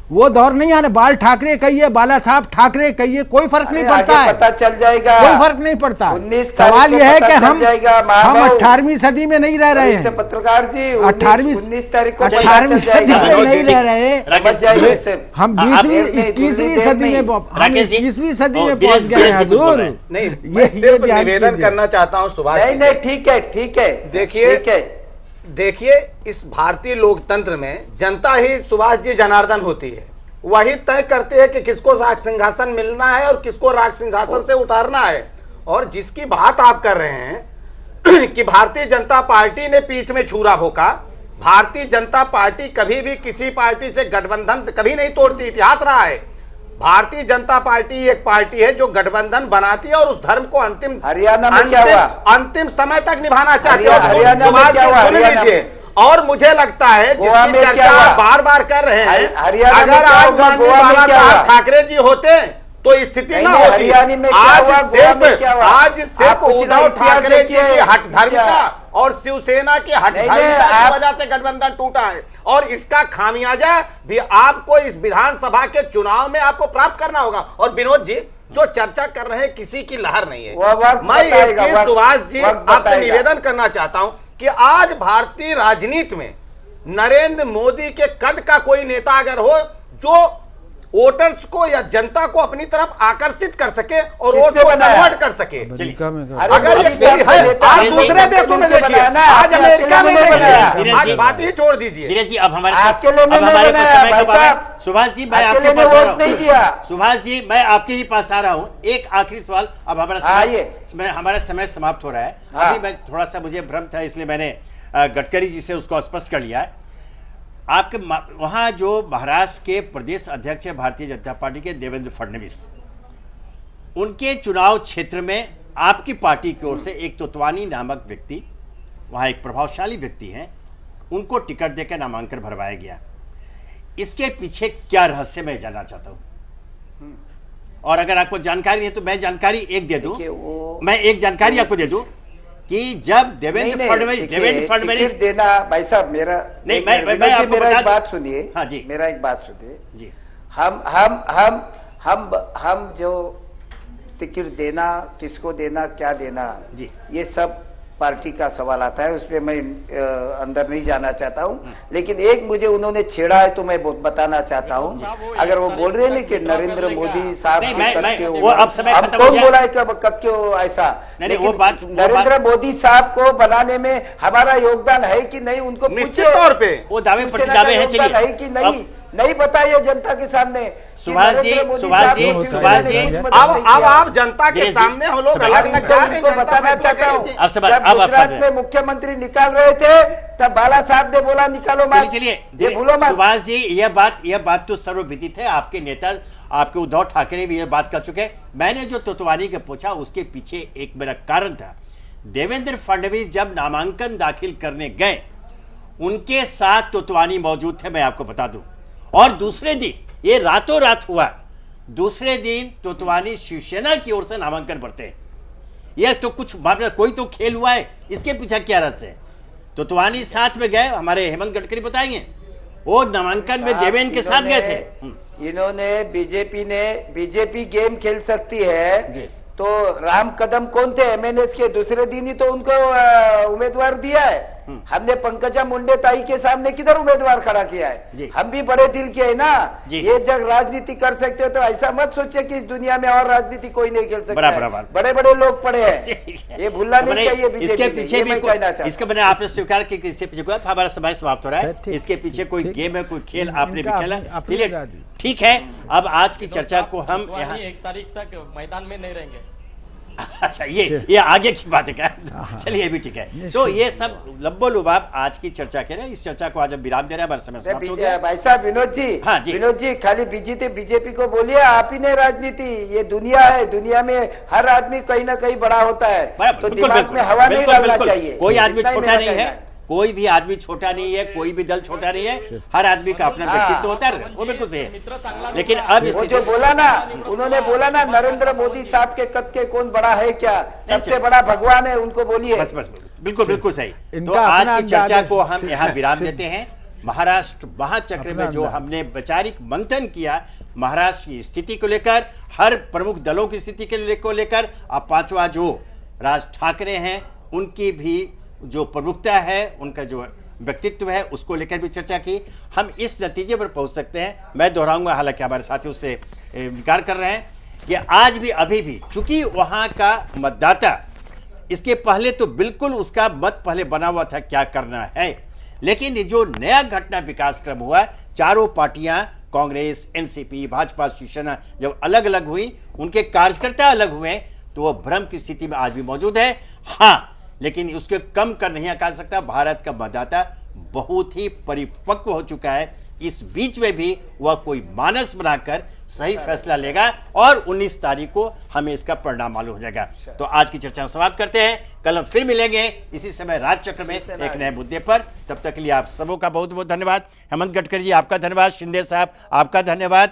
वो दौर नहीं आने, बाल ठाकरे कहिए, बाला साहब ठाकरे कहिए, कोई फर्क नहीं पड़ता है, पता चल जाएगा, कोई फर्क नहीं पड़ता। 19 सवाल यह है कि हम हम 18वीं सदी में नहीं रह रहे हैं, पत्रकार जी, 19 तारीख को 18वीं सदी में नहीं रह रहे, हम 20वीं 21वीं सदी में, हम 21वीं सदी में पहुंच गए हैं हुजूर। नहीं, मैं सिर्फ निवेदन करना चाहता हूं सुभाष जी से। ठीक है, ठीक है, देखिए इस भारतीय लोकतंत्र में जनता ही सुभाष जी जनार्दन होती है, वही तय करते हैं कि किसको राज सिंहासन मिलना है और किसको राज सिंहासन से उतारना है। और जिसकी बात आप कर रहे हैं कि भारतीय जनता पार्टी ने पीठ में छुरा भोंका, भारतीय जनता पार्टी कभी भी किसी पार्टी से गठबंधन कभी नहीं तोड़ती, इतिहास रहा है। भारतीय जनता पार्टी एक पार्टी है जो गठबंधन बनाती है और उस धर्म को अंतिम समय तक निभाना चाहती है। सुन लीजिए, और मुझे लगता है जिसकी चर्चा बार बार कर रहे हैं, अगर आज माननीय बाला साहब ठाकरे जी होते तो स्थिति ना होती। आज सिर्फ उद्धव ठाकरे जी की हठधर्मिता और शिवसेना की हठधर्मिता की वजह से गठबंधन टूटा है, और इसका खामियाजा भी आपको इस विधानसभा के चुनाव में आपको प्राप्त करना होगा। और विनोद जी जो चर्चा कर रहे हैं किसी की लहर नहीं है। मैं एक चीज सुभाष जी आपसे निवेदन करना चाहता हूं कि आज भारतीय राजनीति में नरेंद्र मोदी के कद का कोई नेता अगर हो जो वोटर्स को या जनता को अपनी तरफ आकर्षित कर सके और वोट को कन्वर्ट कर सके, अगर ये है, आप दूसरे देशों में देखिए, आज अमेरिका में नहीं, आज बात ही छोड़ दीजिए। धीरे जी, अब हमारे समय को सुभाष जी मैं आपके पास आ रहा हूँ, सुभाष जी मैं आपके ही पास आ रहा हूँ। एक आखिरी सवाल, अब हमारा समय समाप्त हो रहा है। अभी मैं थोड़ा सा मुझे भ्रम था, इसलिए मैंने गडकरी जी से उसको स्पष्ट कर लिया है। आपके वहां जो महाराष्ट्र के प्रदेश अध्यक्ष है भारतीय जनता पार्टी के देवेंद्र फडणवीस, उनके चुनाव क्षेत्र में आपकी पार्टी की ओर से एक तोतवानी नामक व्यक्ति, वहां एक प्रभावशाली व्यक्ति हैं, उनको टिकट देकर नामांकन भरवाया गया। इसके पीछे क्या रहस्य मैं जानना चाहता हूं, और अगर आपको जानकारी है तो मैं जानकारी एक दे दूं, मैं एक जानकारी आपको दे दूं कि जब देवेंद्र फडणवीस देना, भाई साहब मेरा नहीं, मैं आपको मेरा एक बात सुनिए। हाँ जी, मेरा एक बात सुनिए जी। हम जो टिकट देना, किसको देना, क्या देना जी, ये सब पार्टी का सवाल आता है, उसमें मैं अंदर नहीं जाना चाहता हूं। लेकिन एक मुझे उन्होंने छेड़ा है तो मैं बताना चाहता हूं। अगर वो बोल रहे हैं कि नरेंद्र मोदी साहब हम कौन बोला है कब क्यों ऐसा, नरेंद्र मोदी साहब को बनाने में हमारा योगदान है कि नहीं, उनको निश्चित तौर पे वो दावे प्रतिदावे हैं, चलिए है कि नहीं बताइए जनता के सामने। सुभाष जी अब आप जनता के सामने हम लोग बताना चाहता हूँ, जब गुजरात में मुख्यमंत्री निकाल रहे थे तब बाला साहब ने बोला निकालो मत, चलिए भूलो मत। सुभाष जी यह बात तो सर्वविदित है, आपके नेता आपके उद्धव ठाकरे भी यह बात कर चुके। मैंने जो तोतवानी के पूछा उसके पीछे एक मेरा कारण था। देवेंद्र फडणवीस जब नामांकन दाखिल करने गए, उनके साथ तोतवानी मौजूद थे, मैं आपको बता दूं। और दूसरे दिन, ये रातों रात हुआ, दूसरे दिन तोतवानी शिवसेना की ओर से नामांकन भरते हैं। यह तो कुछ कोई तो खेल हुआ है, इसके पीछे क्या रहस्य है? तोतवानी साथ में गए, हमारे हेमंत गडकरी बताएंगे, वो नामांकन में देवेंद्र के साथ गए थे। इन्होंने बीजेपी गेम खेल सकती है तो राम कदम कौन थे एमएनएस के, दूसरे दिन ही तो उनको उम्मीदवार दिया है। हमने पंकजा मुंडे ताई के सामने किधर उम्मीदवार खड़ा किया है? हम भी बड़े दिल के है ना, ये जब राजनीति कर सकते हो तो ऐसा मत सोचे कि इस दुनिया में और राजनीति कोई नहीं खेल सकता। बड़े बड़े लोग पड़े हैं, ये भूलना नहीं चाहिए। इसके पीछे भी इसके मैंने आपने स्वीकार किया, इसके पीछे हमारा समय समाप्त हो रहा है, इसके पीछे कोई गेम है, कोई खेल आपने भी खेला। ठीक है, अब आज की चर्चा को हम यहाँ 1 तारीख तक मैदान में नहीं रहेंगे। अच्छा, ये आगे की बात है क्या? चलिए ये भी ठीक है। तो ये सब लंबो लुबाब आज की चर्चा कह रहे हैं। इस चर्चा को आज हम विराम दे रहे हैं, हमारा समय समाप्त हो गया। भाई साहब विनोद जी, हाँ जी, विनोद जी खाली बीजेपी को बोलिए, आप ही ने राजनीति, ये दुनिया है, दुनिया में हर आदमी कहीं ना कहीं बड़ा होता है, तो दिमाग में हवा नहीं डालना चाहिए। कोई आदमी छोटा नहीं है, कोई भी आदमी छोटा नहीं है, कोई भी दल छोटा नहीं है, हर आदमी का अपना व्यक्तित्व होता है, वो बिल्कुल सही है। लेकिन अब वो जो बोला ना, उन्होंने बोला ना नरेंद्र मोदी साहब के कद के कौन बड़ा है क्या, सबसे बड़ा भगवान है, उनको बोलिए। बस बिल्कुल सही। तो आज की चर्चा को हम यहाँ विराम देते हैं। महाराष्ट्र महाचक्र में जो अंदाज। हमने वैचारिक मंथन किया महाराष्ट्र की स्थिति को लेकर, हर प्रमुख दलों की स्थिति को लेकर, अब पांचवा जो राज ठाकरे हैं उनकी भी जो प्रमुखता है, उनका जो व्यक्तित्व है, उसको लेकर भी चर्चा की। हम इस नतीजे पर पहुंच सकते हैं, मैं दोहराऊंगा, हालांकि हमारे साथी उससे इनकार कर रहे हैं, कि आज भी अभी भी चूंकि वहां का मतदाता इसके पहले तो बिल्कुल उसका मत पहले बना हुआ था क्या करना है, लेकिन ये जो नया घटना विकास क्रम हुआ, चारों पार्टियां कांग्रेस, एनसीपी, भाजपा, शिवसेना जब अलग अलग हुई, उनके कार्यकर्ता अलग हुए, तो वो भ्रम की स्थिति में आज भी मौजूद है। हाँ, लेकिन उसके कम कर नहीं कहा सकता, भारत का मतदाता बहुत ही परिपक्व हो चुका है। इस बीच में भी वह कोई मानस बनाकर सही फैसला लेगा और 19 तारीख को हमें इसका परिणाम मालूम हो जाएगा। तो आज की चर्चा समाप्त करते हैं, कल हम फिर मिलेंगे इसी समय राजचक्र में एक नए मुद्दे पर। तब तक के लिए आप सबों का बहुत बहुत धन्यवाद। हेमंत गडकरी जी आपका धन्यवाद, शिंदे साहब आपका धन्यवाद,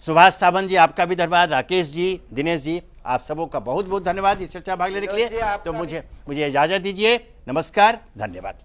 सुभाष सावंत जी आपका भी धन्यवाद, राकेश जी, दिनेश जी आप सबों का बहुत बहुत धन्यवाद इस चर्चा भाग लेने के लिए। तो मुझे इजाजत दीजिए, नमस्कार, धन्यवाद।